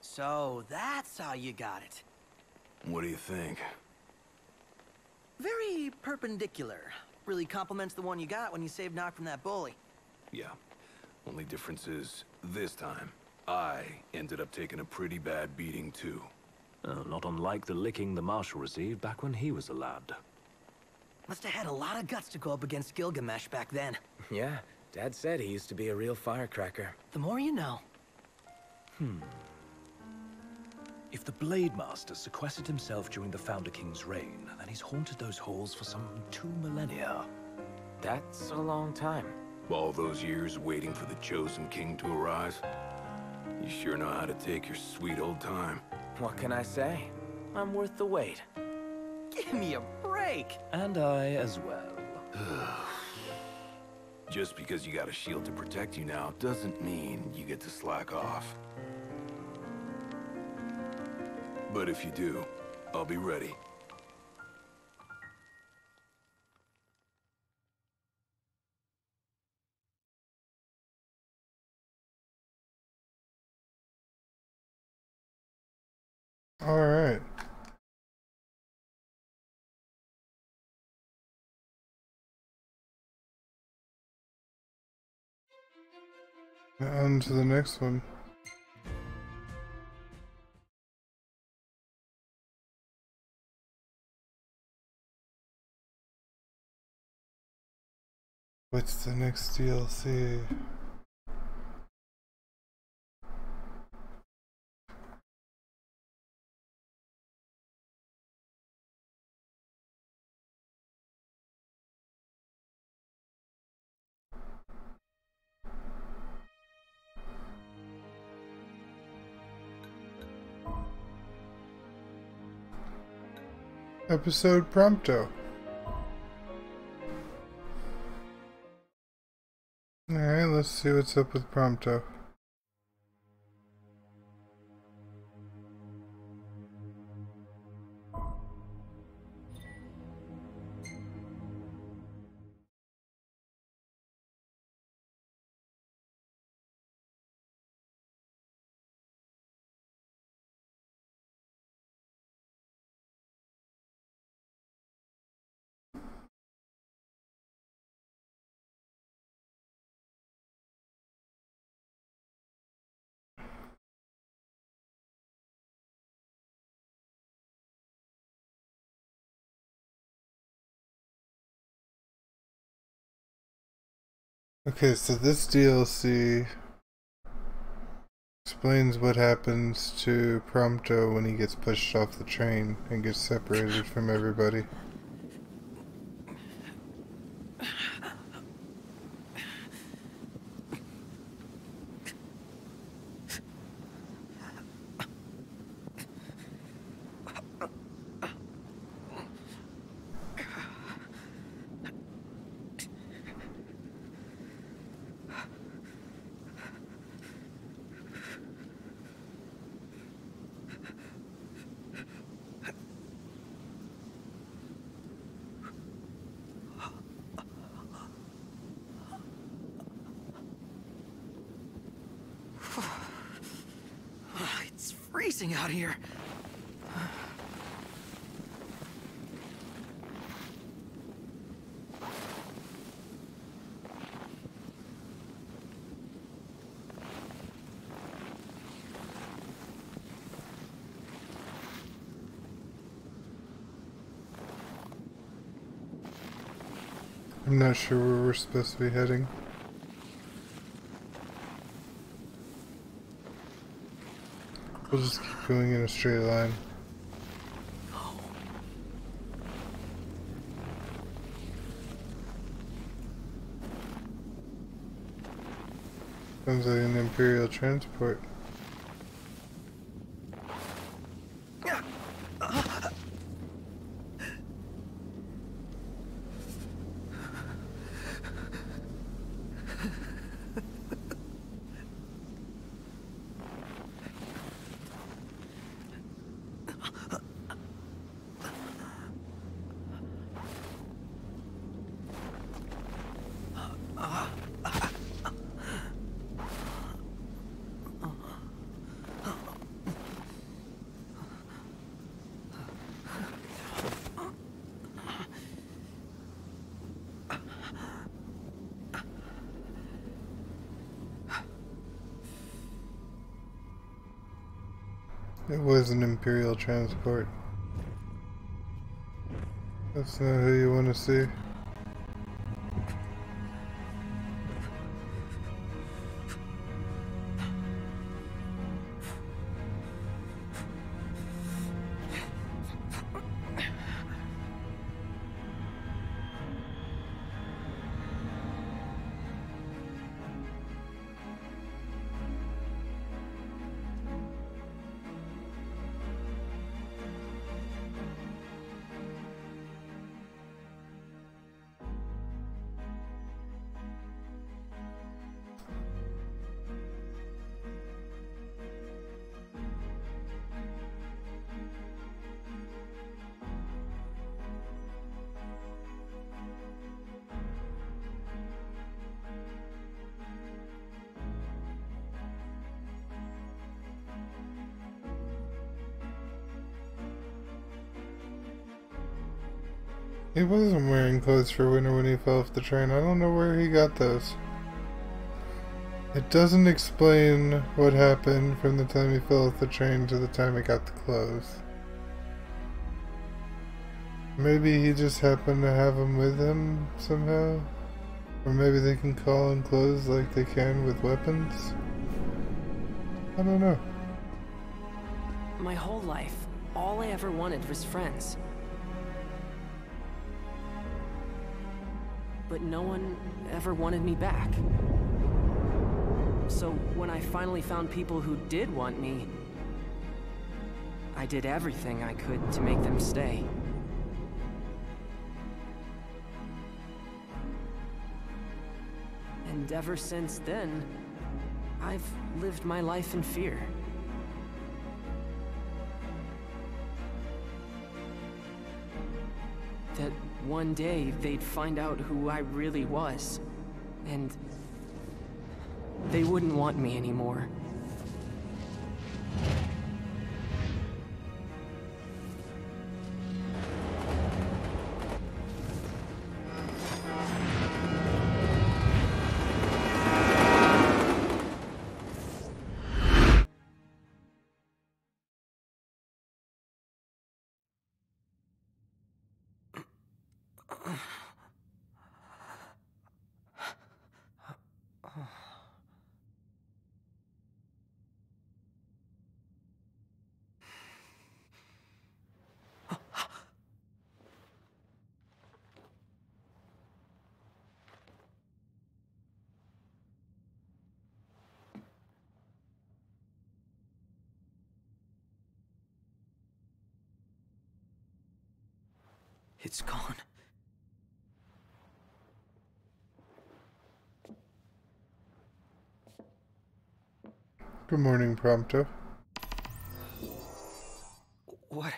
So, that's how you got it. What do you think? Very perpendicular. Really complements the one you got when you saved Nock from that bully. Yeah. Only difference is, this time, I ended up taking a pretty bad beating too. Not unlike the licking the Marshal received back when he was a lad. Must have had a lot of guts to go up against Gilgamesh back then. Yeah, Dad said he used to be a real firecracker. The more you know. If the Blade Master sequestered himself during the Founder King's reign, then he's haunted those halls for some 2 millennia. That's a long time. All those years waiting for the chosen king to arise. You sure know how to take your sweet old time. What can I say? I'm worth the wait. Give me a break! And I as well. Just because you got a shield to protect you now doesn't mean you get to slack off. But if you do, I'll be ready. All right. On to the next one. What's the next DLC? Episode Prompto. Alright, let's see what's up with Prompto. Okay, so this DLC explains what happens to Prompto when he gets pushed off the train and gets separated from everybody. It's freezing out here. I'm not sure where we're supposed to be heading. We'll just keep going in a straight line. Sounds like an Imperial transport. It was an Imperial transport. That's not who you want to see. He wasn't wearing clothes for winter when he fell off the train. I don't know where he got those. It doesn't explain what happened from the time he fell off the train to the time he got the clothes. Maybe he just happened to have them with him somehow? Or maybe they can call in clothes like they can with weapons? I don't know. My whole life, all I ever wanted was friends. But no one ever wanted me back. So when I finally found people who did want me, I did everything I could to make them stay. And ever since then, I've lived my life in fear. That one day they'd find out who I really was, and they wouldn't want me anymore. It's gone. Good morning, Prompto. What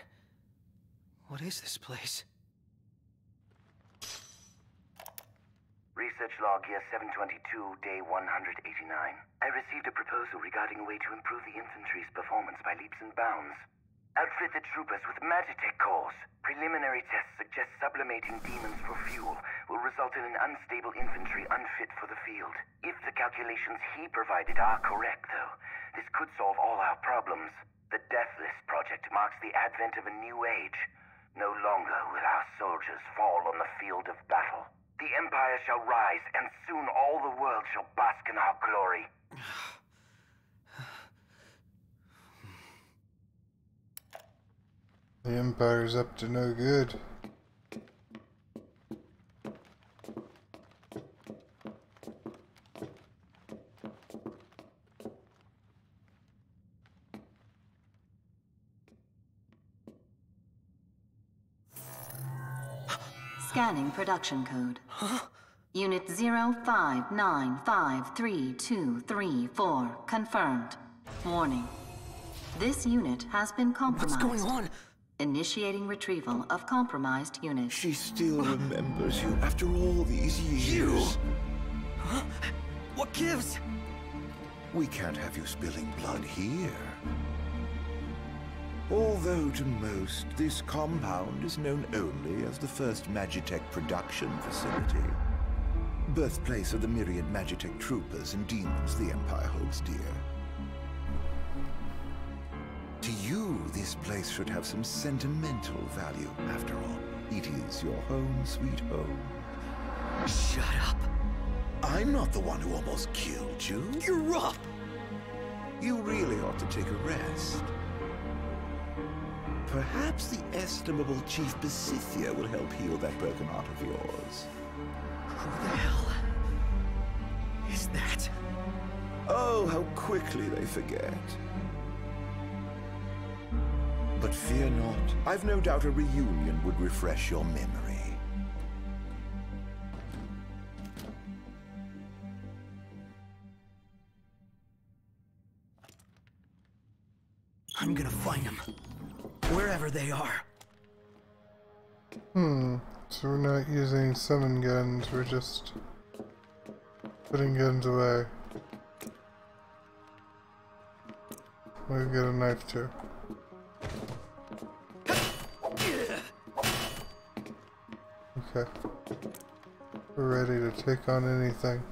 is this place? Research log year 722, day 189. I received a proposal regarding a way to improve the infantry's performance by leaps and bounds. Outfit the troopers with Magitech cores. Preliminary tests suggest sublimating demons for fuel will result in an unstable infantry unfit for the field. If the calculations he provided are correct, though, this could solve all our problems. The Deathless Project marks the advent of a new age. No longer will our soldiers fall on the field of battle. The Empire shall rise, and soon all the world shall bask in our glory. The Empire's up to no good. Scanning production code. Unit 05953234 confirmed. Warning. This unit has been compromised. What's going on? Initiating retrieval of compromised unit. She still remembers you after all these years. You? Huh? What gives? We can't have you spilling blood here. Although to most, this compound is known only as the first Magitech production facility. Birthplace of the myriad Magitech troopers and demons the Empire holds dear. To you, this place should have some sentimental value. After all, it is your home, sweet home. Shut up. I'm not the one who almost killed you. You're up! You really ought to take a rest. Perhaps the estimable Chief Besithia will help heal that broken heart of yours. Who the hell is that? Oh, how quickly they forget. But fear not. I've no doubt a reunion would refresh your memory. I'm gonna find them. Wherever they are. So we're not using summon guns, we're just putting guns away. We've got a knife too. Okay. We're ready to take on anything.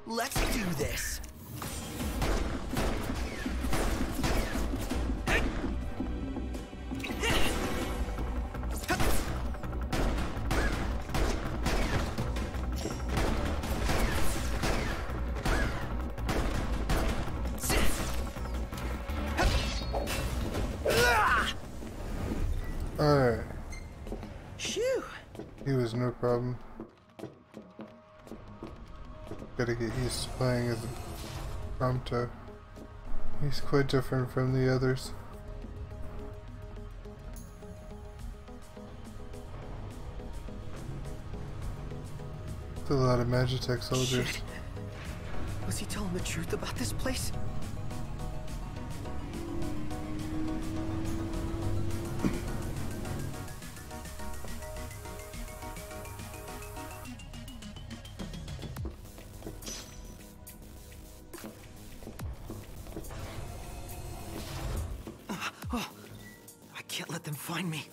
Let's do this. Alright. Shoo! He was no problem. Gotta get used to playing as a Prompto. He's quite different from the others. It's a lot of Magitech soldiers. Shit. Was he telling the truth about this place? Oh, I can't let them find me.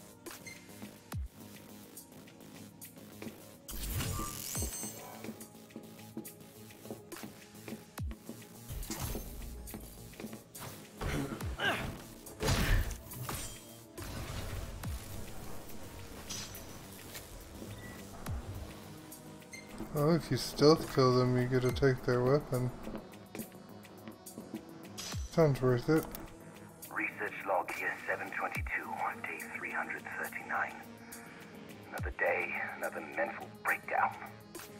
Oh, if you stealth kill them, you get to take their weapon. Sounds worth it. Research log here 722, day 339. Another day, another mental breakdown.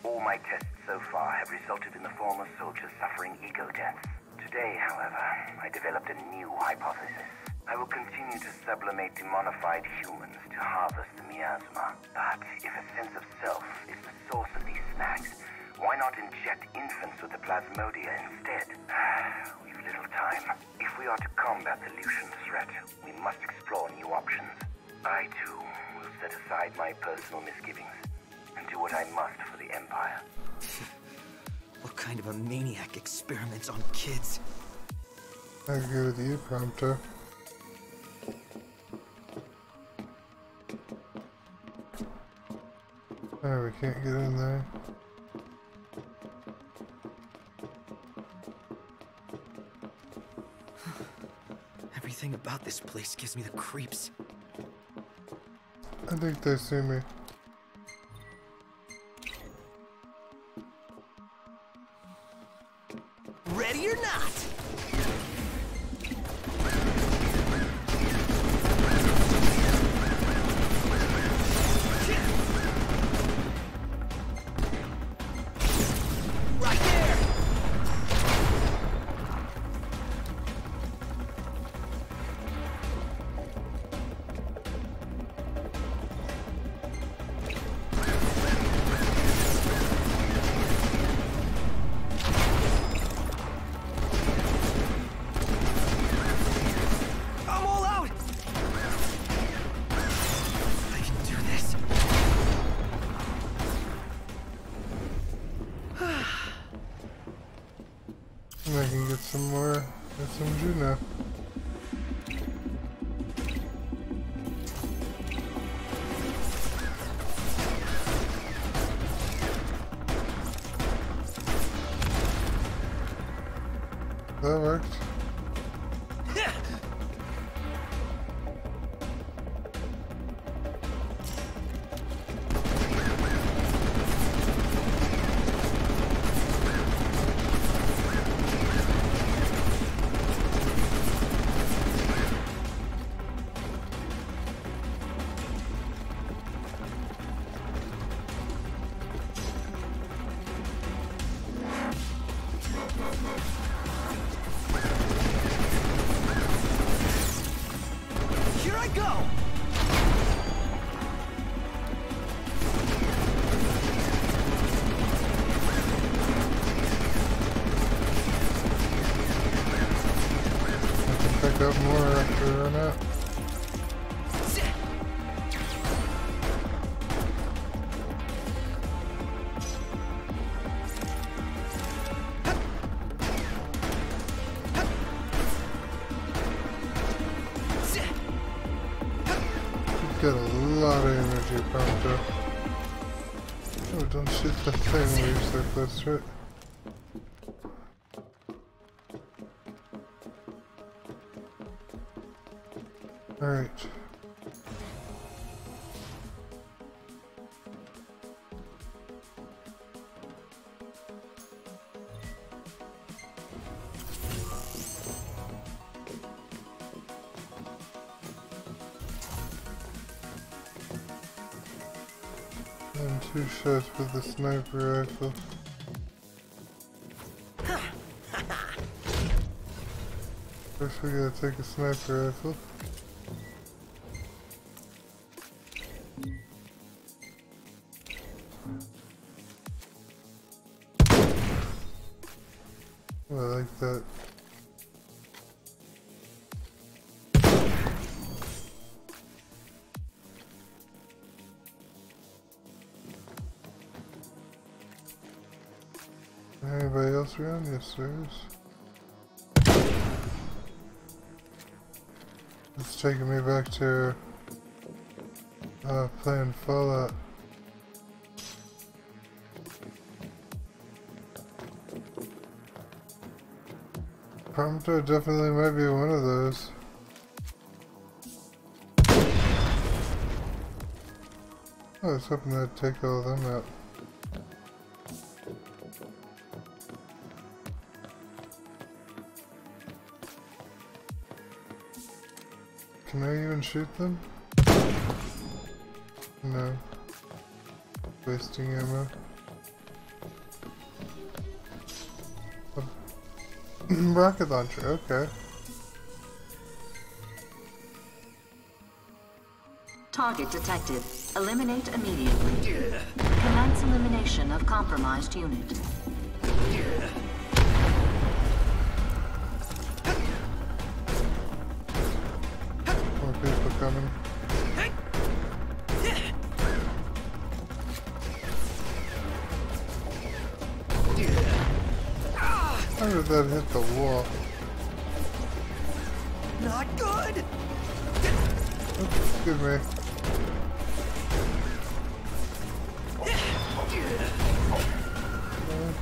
All my tests so far have resulted in the former soldiers suffering ego deaths. Today, however, I developed a new hypothesis. I will continue to sublimate demonified humans to harvest the miasma. But if a sense of self is the source of these snacks, why not inject infants with the plasmodia instead? We've little time. If we are to combat the Lucian threat, we must explore new options. I, too, will set aside my personal misgivings and do what I must for the Empire. What kind of a maniac experiments on kids? I agree with you, Prompto. Oh, we can't get in there. Everything about this place gives me the creeps. I think they see me. Ready or not? Right there! I'm all out! I can do this. And I can get some more, get some Juno. That worked. got a lot of energy, Prompto. Oh, don't shoot the thing when you're so close to it. Alright. And 2 shots with the sniper rifle. First we gotta take a sniper rifle. Oh, I like that. Anybody else around? Yes, there is. It's taking me back to playing Fallout. Prompto definitely might be one of those. I was hoping that'd take all of them out. Can I even shoot them? No. Wasting ammo. Rocket launcher, okay. Target detected. Eliminate immediately. Commence elimination of compromised unit. More people coming. How did that hit the wall? Not good! Oops, excuse me.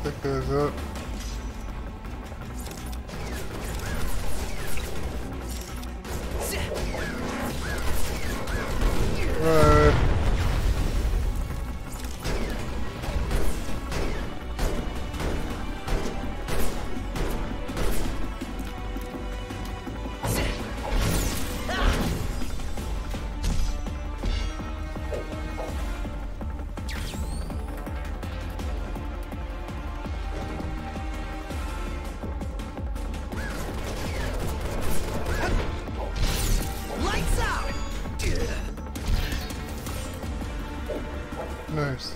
That goes up. Alright. Nice.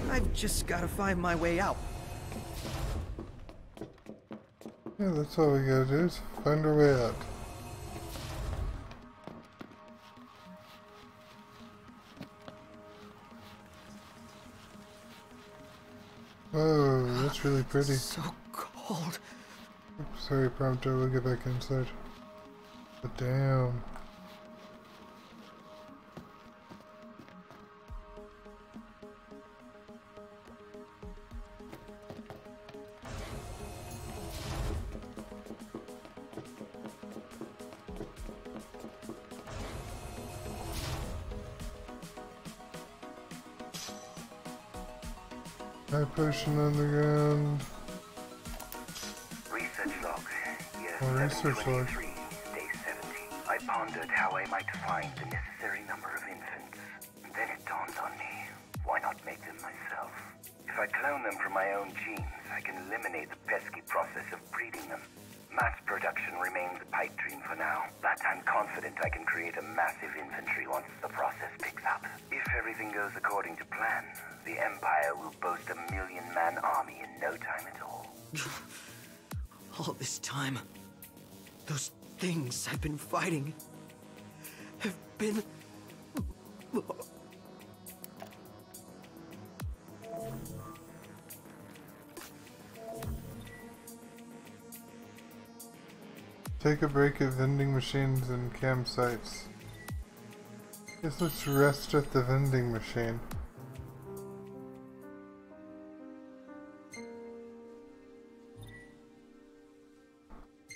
I've just gotta find my way out. Yeah, that's all we gotta do is find our way out. Oh, that's really pretty. So cold. Oops, sorry, Prompto, we'll get back inside. But damn. High potion on the ground. Research log. Year Oh, research log. 723, day 70. I pondered how I might find the necessary number of infants. Then it dawned on me, why not make them myself? If I clone them from my own genes, I can eliminate the pesky process of breeding them. Mass production remains a pipe dream for now, but I'm confident I can create a massive infantry once the process picks up. If everything goes according to plan, the Empire will boast a 1,000,000-man army in no time at all. All this time, those things I've been fighting have been... Take a break at vending machines and campsites. Guess let's rest at the vending machine.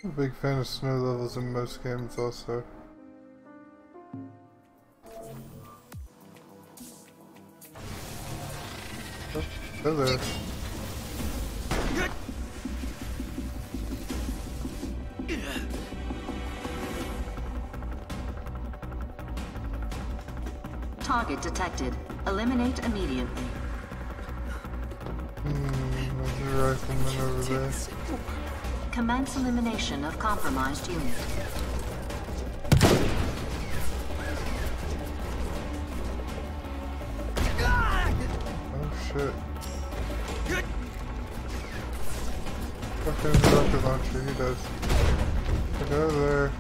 I'm a big fan of snow levels in most games also. Oh, hello. Target detected. Eliminate immediately. There's a rifleman over there. Commence elimination of compromised unit. Oh shit. Fucking rocket launcher, he does. Get out of there.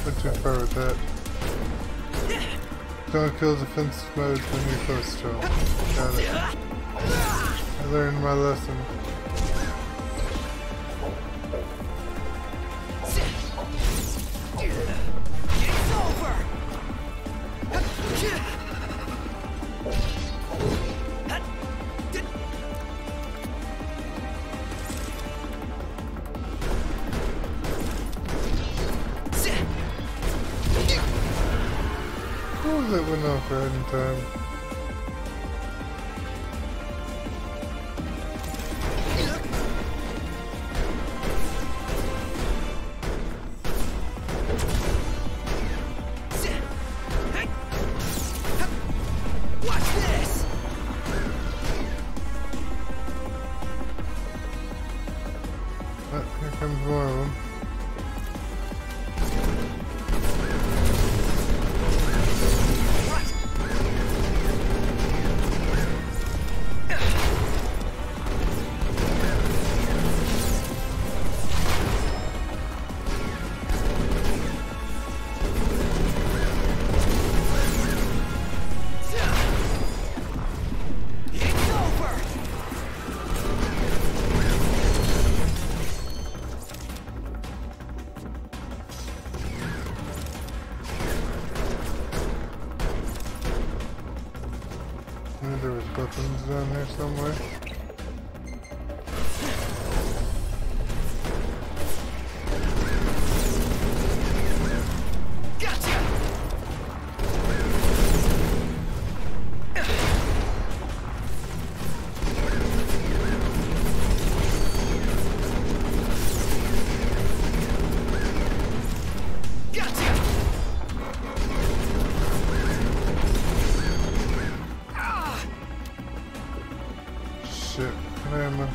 Went too far with that. Don't kill defense mode when you're close to him. Got it. I learned my lesson. It's over! Oh, that went off right in time. Watch this! Oh, here comes more of them. There was weapons down there somewhere. Shit, man.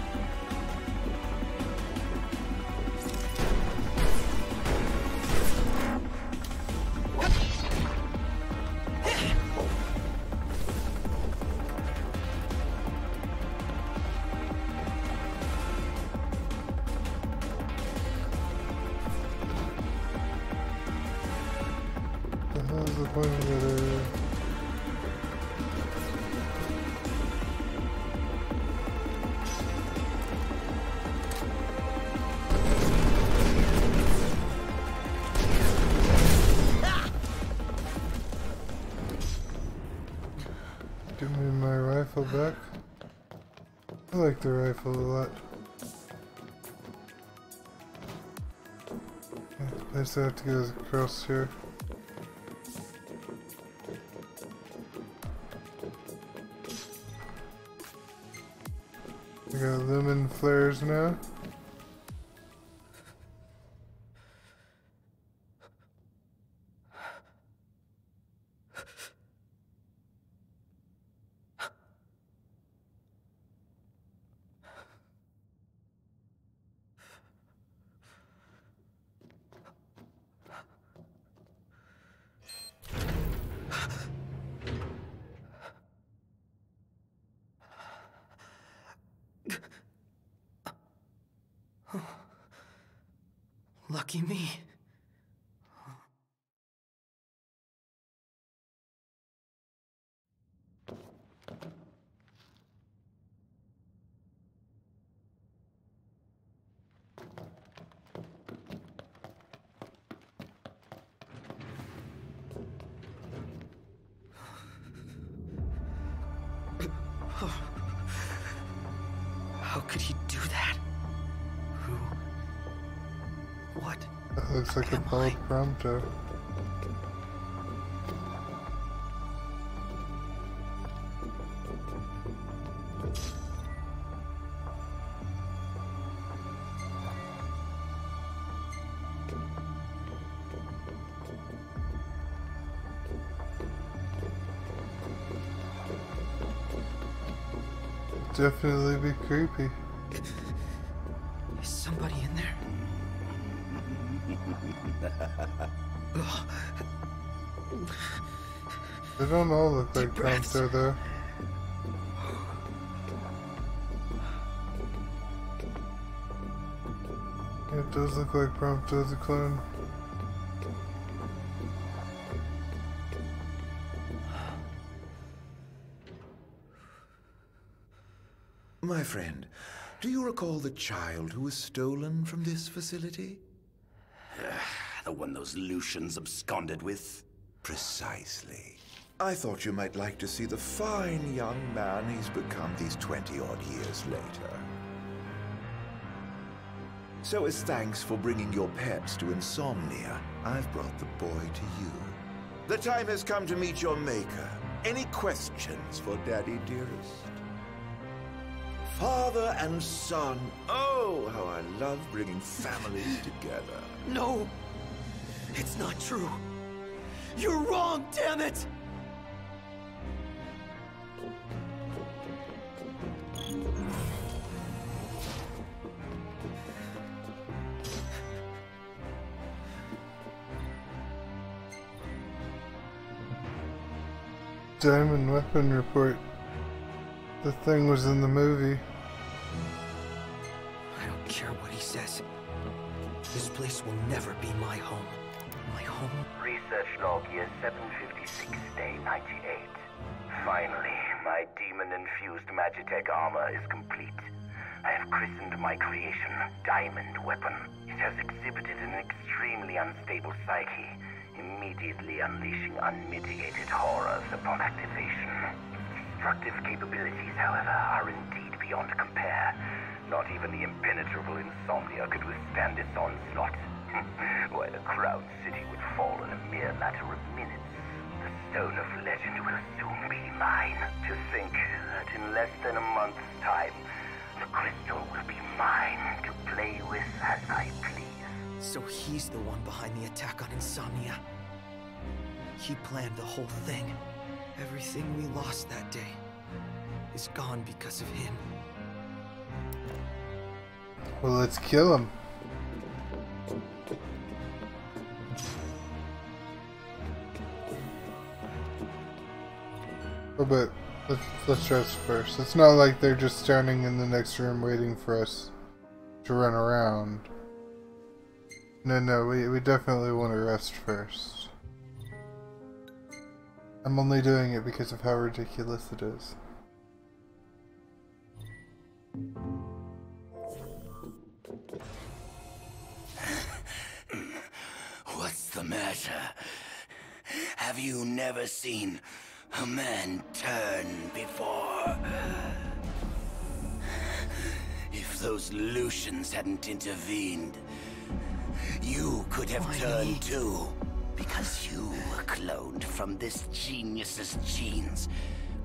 The hell is the point of that area? Give me my rifle back. I like the rifle a lot. The place I have to go is across here. I got lumen flares now. Lucky me. How could he do that? Who? What? That looks like a prompter. Definitely be creepy. Is somebody in there? They don't all look like Prompto though. It does look like Prompto the clone. My friend, do you recall the child who was stolen from this facility? The one those Lucians absconded with? Precisely. I thought you might like to see the fine young man he's become these 20-odd years later. So as thanks for bringing your pets to Insomnia, I've brought the boy to you. The time has come to meet your maker. Any questions for Daddy, dearest? Father and son. Oh, how I love bringing families together. No! It's not true! You're wrong, damn it! Diamond weapon report. The thing was in the movie. I don't care what he says. This place will never be my home. My home? Research log year 756, day 98. Finally, my demon-infused Magitech armor is complete. I have christened my creation Diamond Weapon. It has exhibited an extremely unstable psyche, immediately unleashing unmitigated horrors upon activation. Destructive capabilities, however, are indeed beyond compare. Not even the impenetrable Insomnia could withstand its onslaught. Why, the Crown City would fall in a mere matter of minutes. The Stone of Legend will soon be mine. To think that in less than a month's time, the crystal will be mine to play with as I please. So he's the one behind the attack on Insomnia. He planned the whole thing. Everything we lost that day is gone because of him. Well, let's kill him. Oh, but let's rest first. It's not like they're just standing in the next room waiting for us to run around. No, we definitely want to rest first. I'm only doing it because of how ridiculous it is. What's the matter? Have you never seen a man turn before? If those Lucians hadn't intervened, you could have turned too. Because you were cloned from this genius's genes,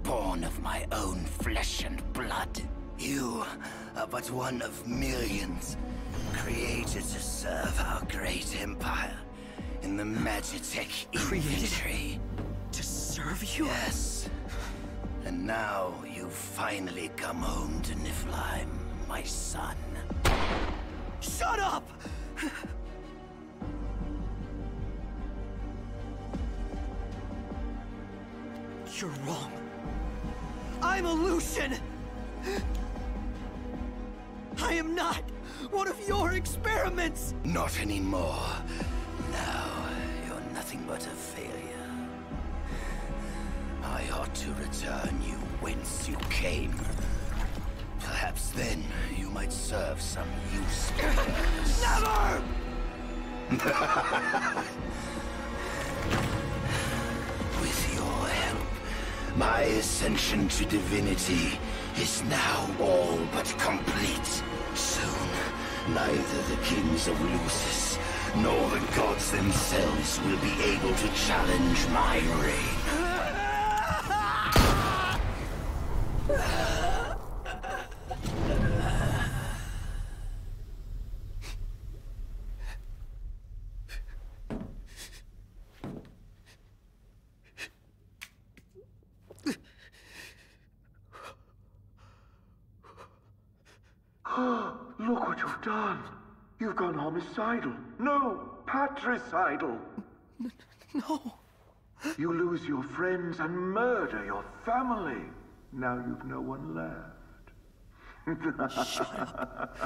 born of my own flesh and blood. You are but one of millions, created to serve our great empire in the Magitech infantry. To serve you? Yes. And now you've finally come home to Niflheim, my son. Shut up! You're wrong. I'm a Lucian! I am not one of your experiments! Not anymore. Now, you're nothing but a failure. I ought to return you whence you came. Perhaps then you might serve some useful purpose. Never! With your help, my ascension to divinity is now all but complete. Soon, neither the kings of Lucis nor the gods themselves will be able to challenge my reign. Look what you've done. You've gone homicidal. No, patricidal. No. You lose your friends and murder your family. Now you've no one left. Shut up.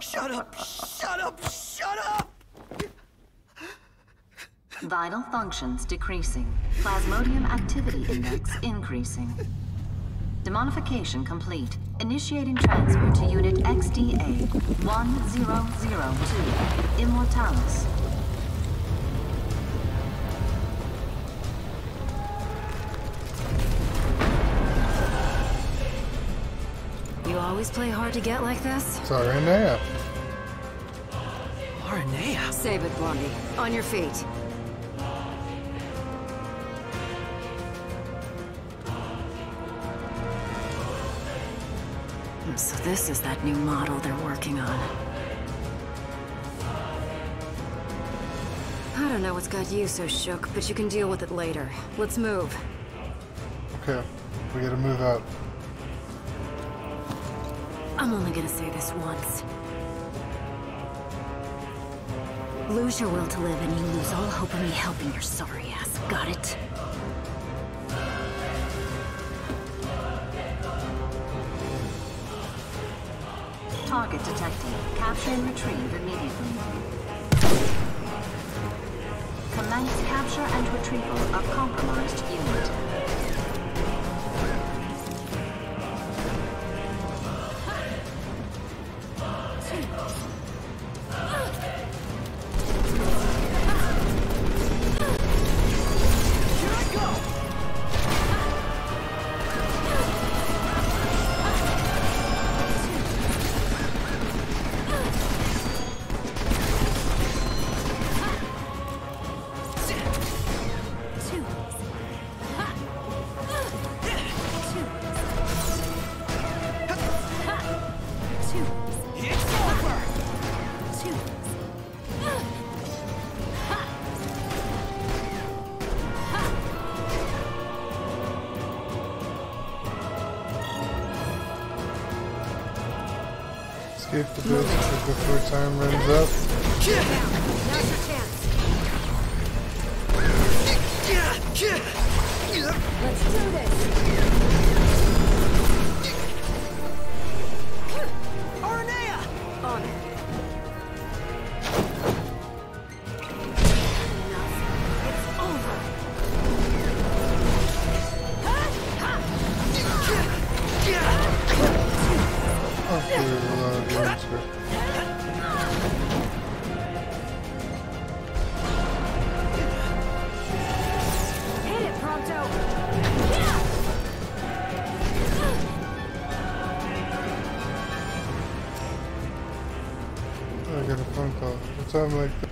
Shut up. Shut up. Shut up! Vital functions decreasing. Plasmodium activity index increasing. Demonification complete. Initiating transfer to Unit XDA 1002, Immortalis. You always play hard to get like this? Sorry, Aranea. Aranea? Save it, Blondie. On your feet. So this is that new model they're working on. I don't know what's got you so shook, but you can deal with it later. Let's move. Okay, we gotta move out. I'm only gonna say this once. Lose your will to live and you lose all hope of me helping your sorry ass. Got it? Target detected. Capture and retrieve immediately. Commence capture and retrieval of compromised unit. Escape the boost before time runs up. Now's your chance. Let's do this. Aranea! On it. It's over. Hopefully there's a lot of damage here. Hit it, Pronto. I got a phone call. It's time like that.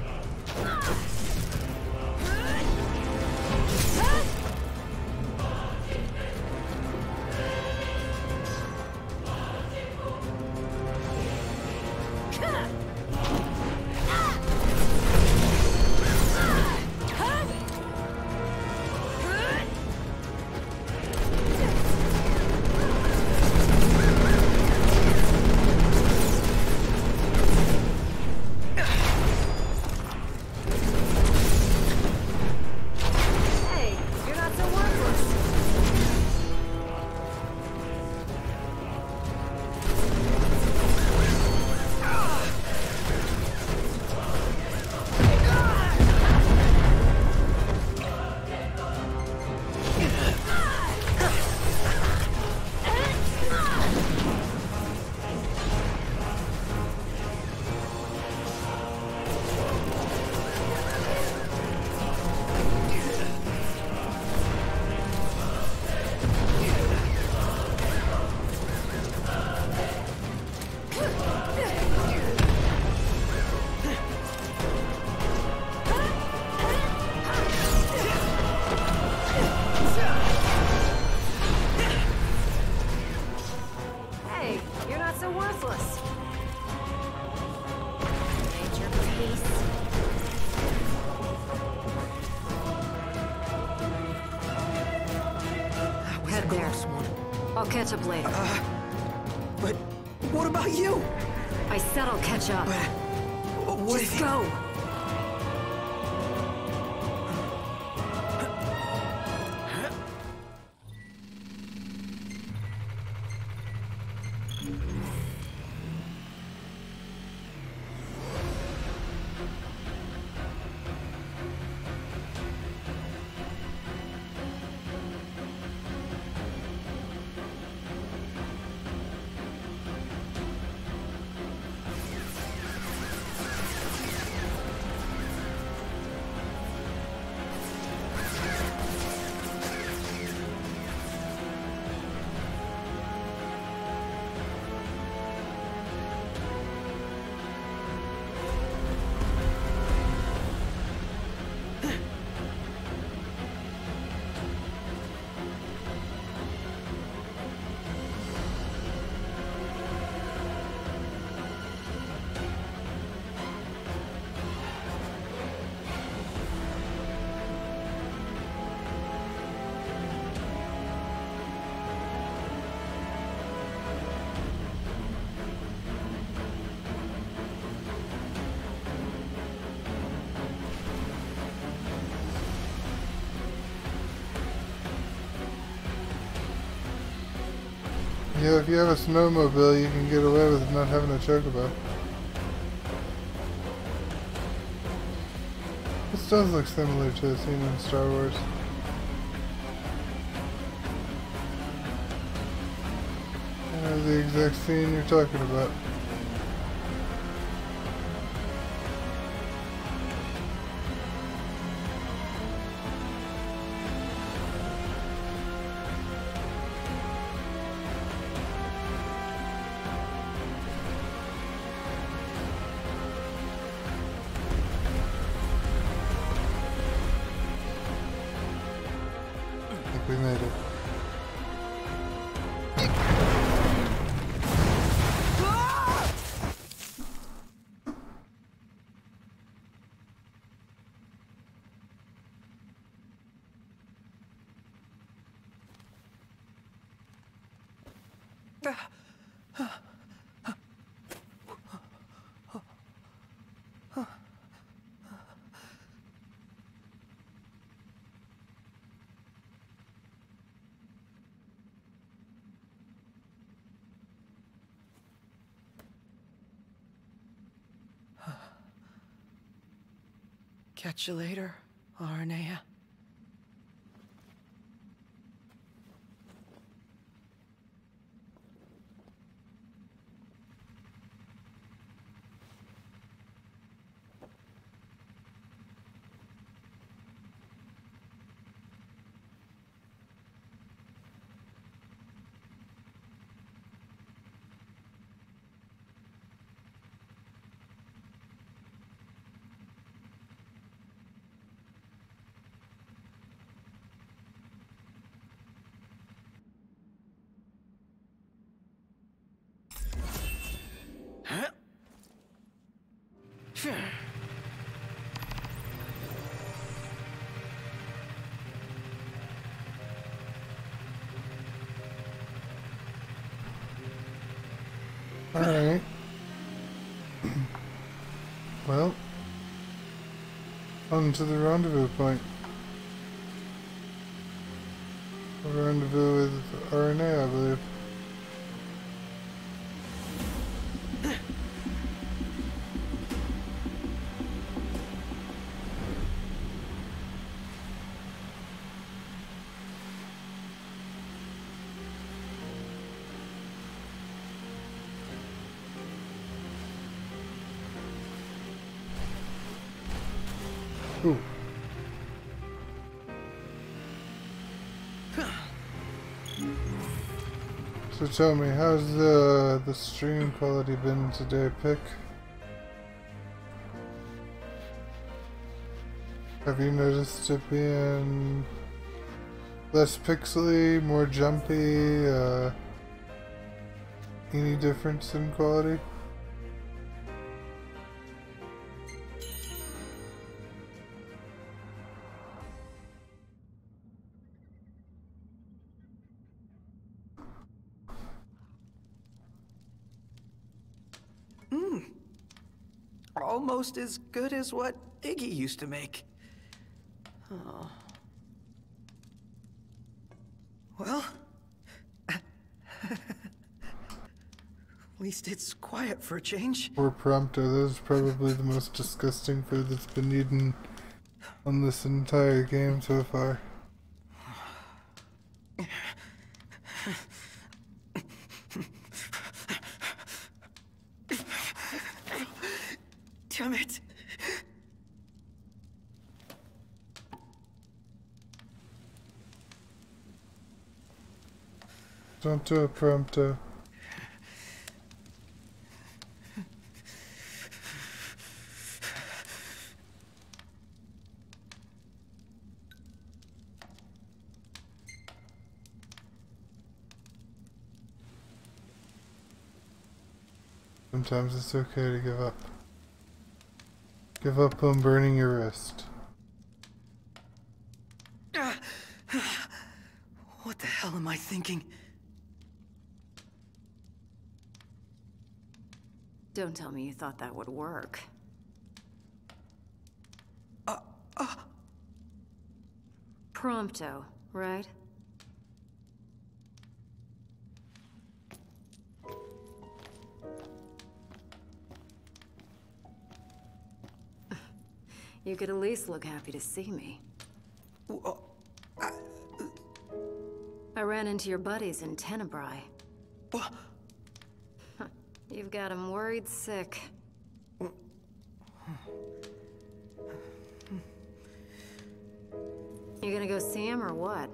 I'll catch up later. But what about you? I said I'll catch up. But what Just if you... go! Yeah, if you have a snowmobile, you can get away with not having a chocobo. This does look similar to a scene in Star Wars. I know the exact scene you're talking about. We made it. Catch you later, Arnea. Alright. Well, on to the rendezvous point. A rendezvous with RNA, I believe. Ooh. So tell me, how's the stream quality been today, Pick? Have you noticed it being less pixely, more jumpy, any difference in quality? almost as good as what Iggy used to make. Oh. Well, at least it's quiet for a change. Poor Prompto, that is probably the most disgusting food that's been eaten on this entire game so far. Damn it. Don't do it, Prompto. Sometimes it's okay to give up. Give up on burning your wrist. What the hell am I thinking? Don't tell me you thought that would work. Prompto, right? You could at least look happy to see me. I ran into your buddies in Tenebrae. You've got them worried sick. You gonna go see him or what?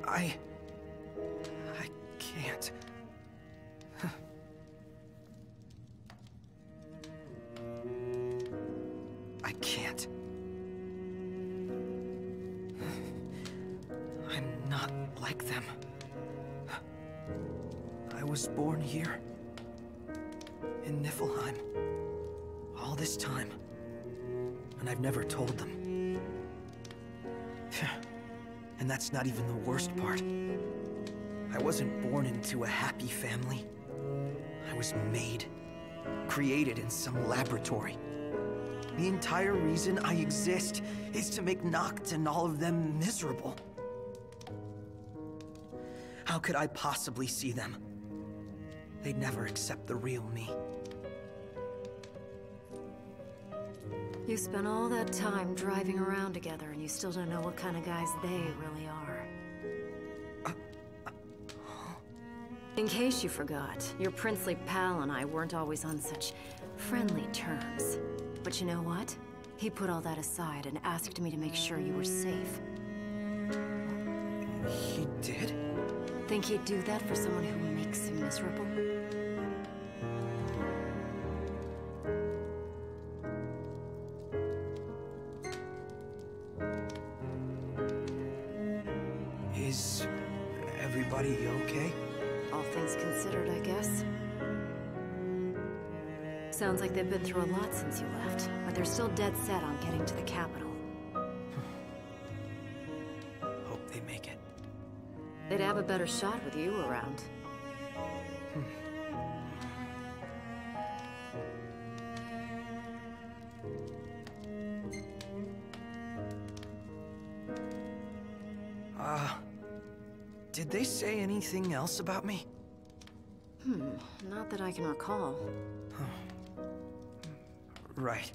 I can't. I can't. I'm not like them. I was born here, in Niflheim, all this time, and I've never told them. And that's not even the worst part. I wasn't born into a happy family. I was made, created in some laboratory. The entire reason I exist is to make Noct and all of them miserable. How could I possibly see them? They'd never accept the real me. You spent all that time driving around together and you still don't know what kind of guys they really are. In case you forgot, your princely pal and I weren't always on such friendly terms. But you know what? He put all that aside and asked me to make sure you were safe. He did? Think he'd do that for someone who makes him miserable? Is everybody okay? All things considered, I guess. Sounds like they've been through a lot since you left, but they're still dead set on getting to the capital. Hope they make it. They'd have a better shot with you around. Did they say anything else about me? Not that I can recall. Right.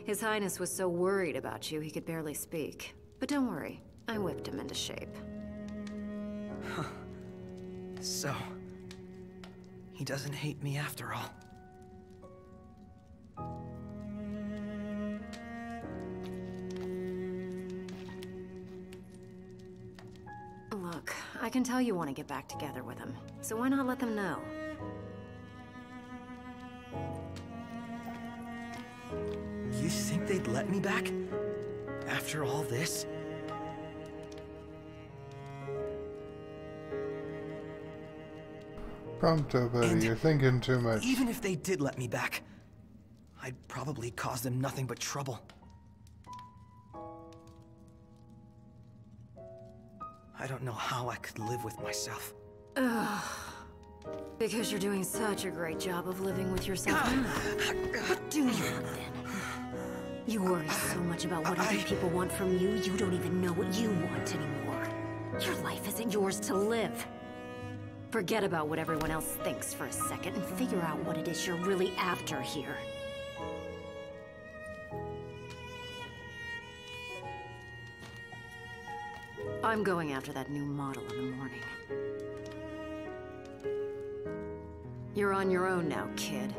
His Highness was so worried about you he could barely speak. But don't worry, I whipped him into shape. So, he doesn't hate me after all. Look, I can tell you want to get back together with him, so why not let them know? You think they'd let me back? After all this? Prompto, buddy, you're thinking too much. Even if they did let me back, I'd probably cause them nothing but trouble. I don't know how I could live with myself. Ugh. Because you're doing such a great job of living with yourself now. What do you want then? You worry so much about what other people want from you, you don't even know what you want anymore. Your life isn't yours to live. Forget about what everyone else thinks for a second and figure out what it is you're really after here. I'm going after that new model in the morning. You're on your own now, kid.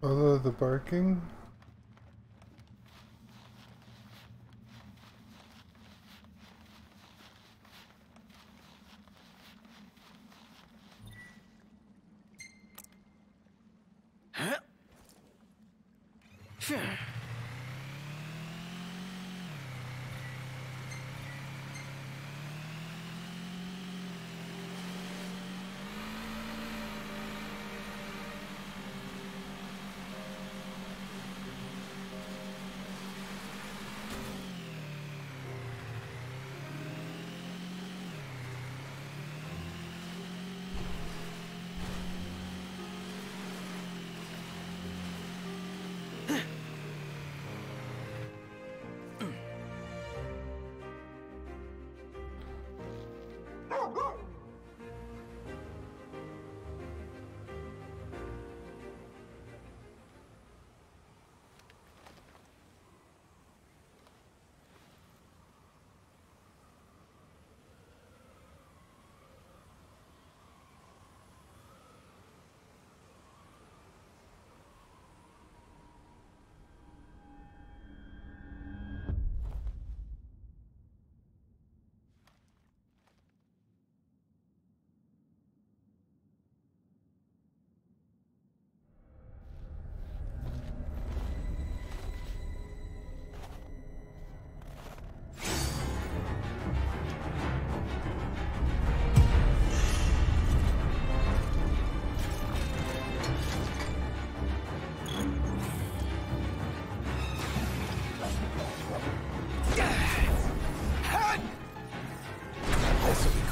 Follow the barking.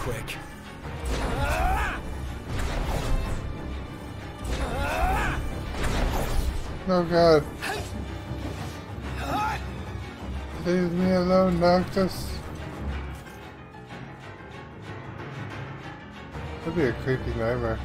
Quick. Oh god. Leave me alone, Noctis. That'd be a creepy nightmare.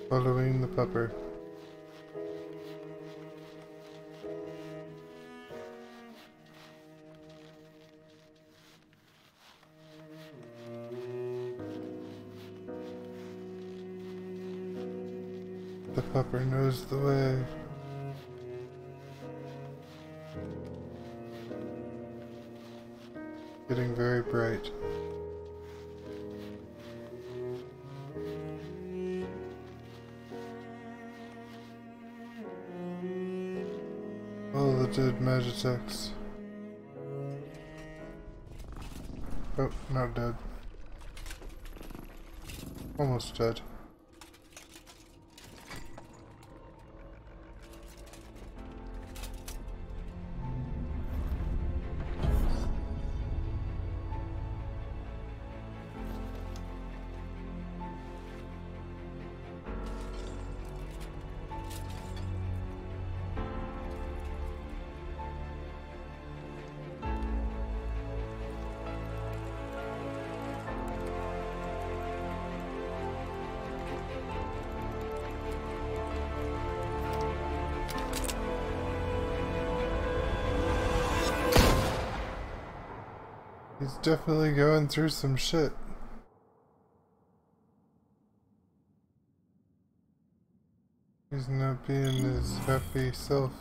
Following the pupper. The pupper knows the way. Getting very bright. All the dead Magitecs. Oh, not dead. Almost dead. He's definitely going through some shit. He's not being his happy self.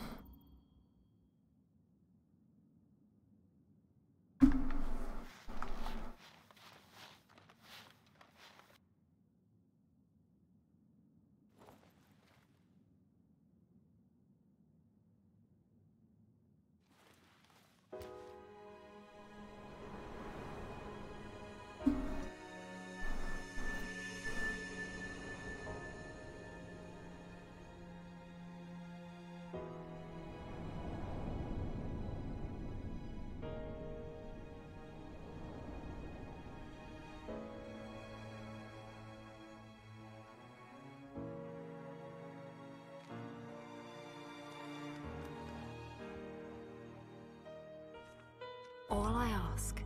All I ask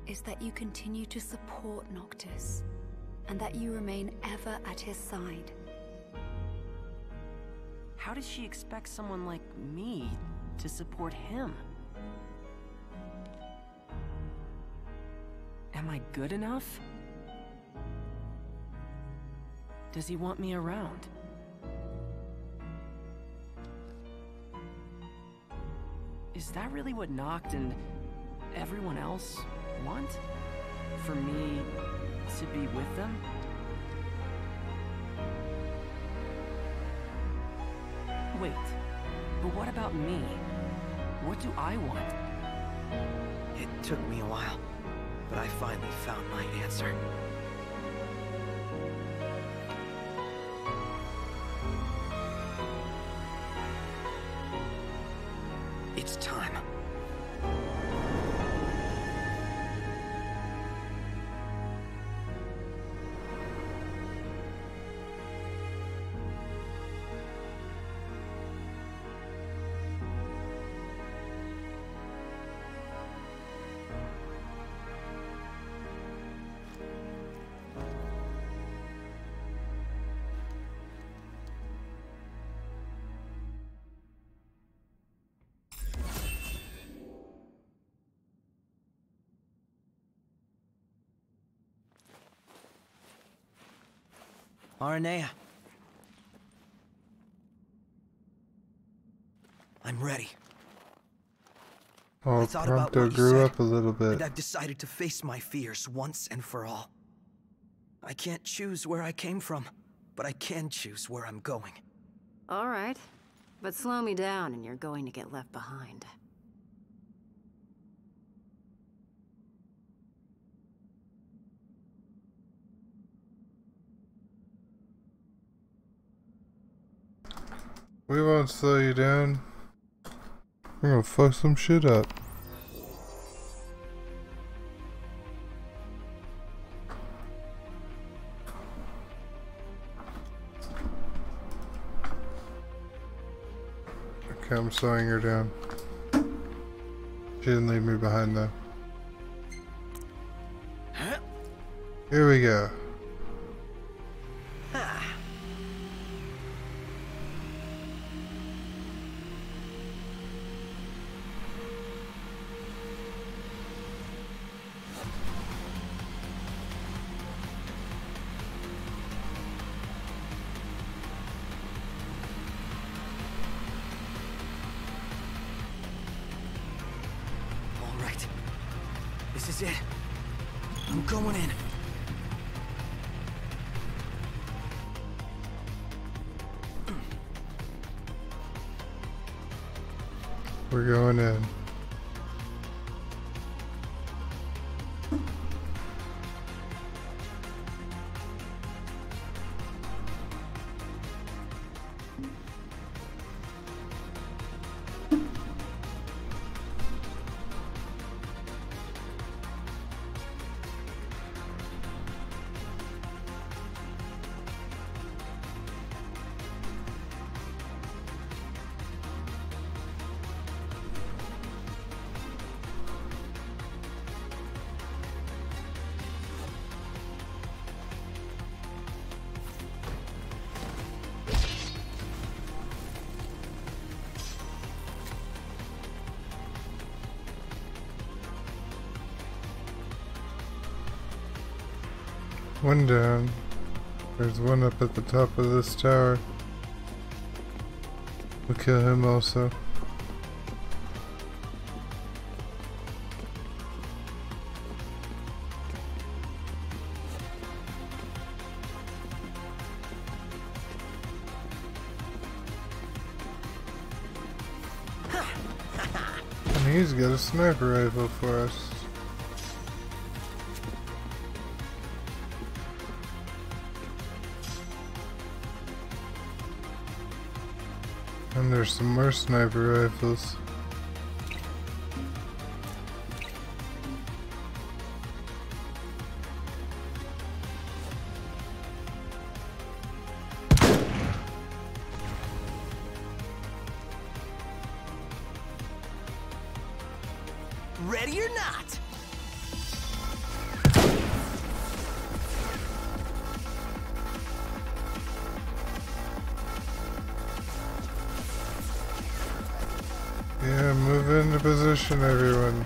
is that you continue to support Noctis, and that you remain ever at his side. How does she expect someone like me to support him? Am I good enough? Does he want me around? Is that really what Noct and everyone else want? For me to be with them? Wait, but what about me? What do I want? It took me a while, but I finally found my answer. It's time. Aranea. I'm ready. Oh, I thought about Prompto what you grew said, up a little bit. and I've decided to face my fears once and for all. I can't choose where I came from, but I can choose where I'm going. All right, but slow me down and you're going to get left behind. We won't slow you down. We're gonna fuck some shit up. Okay, I'm slowing her down. She didn't leave me behind though. Here we go. This is it. I'm going in. We're going in. one down. There's one up at the top of this tower. We'll kill him also. And he's got a sniper rifle for us. And there's some more sniper rifles. Ready or not? Yeah, move into position, everyone.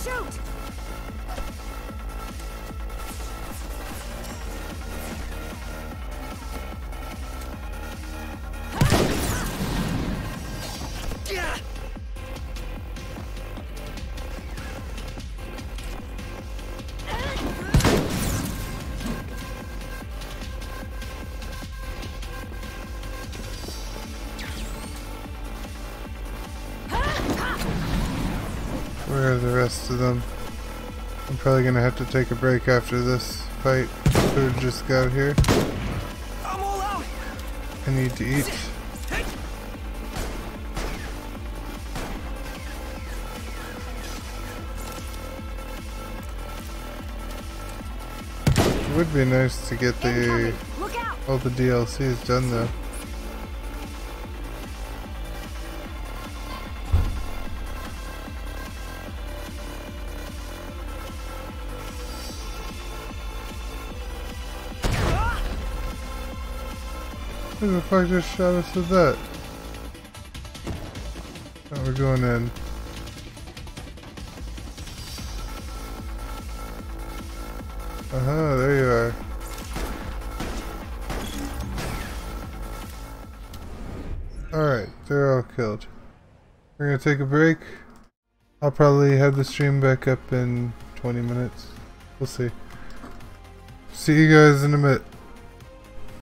Shoot! Where are the rest of them? I'm probably gonna have to take a break after this fight. Food just got here. I'm all out. I need to eat. It would be nice to get all the DLCs done though. Who the fuck just shot us with that? Oh, we're going in. There you are. Alright, they're all killed. We're gonna take a break. I'll probably have the stream back up in 20 minutes. We'll see. See you guys in a minute.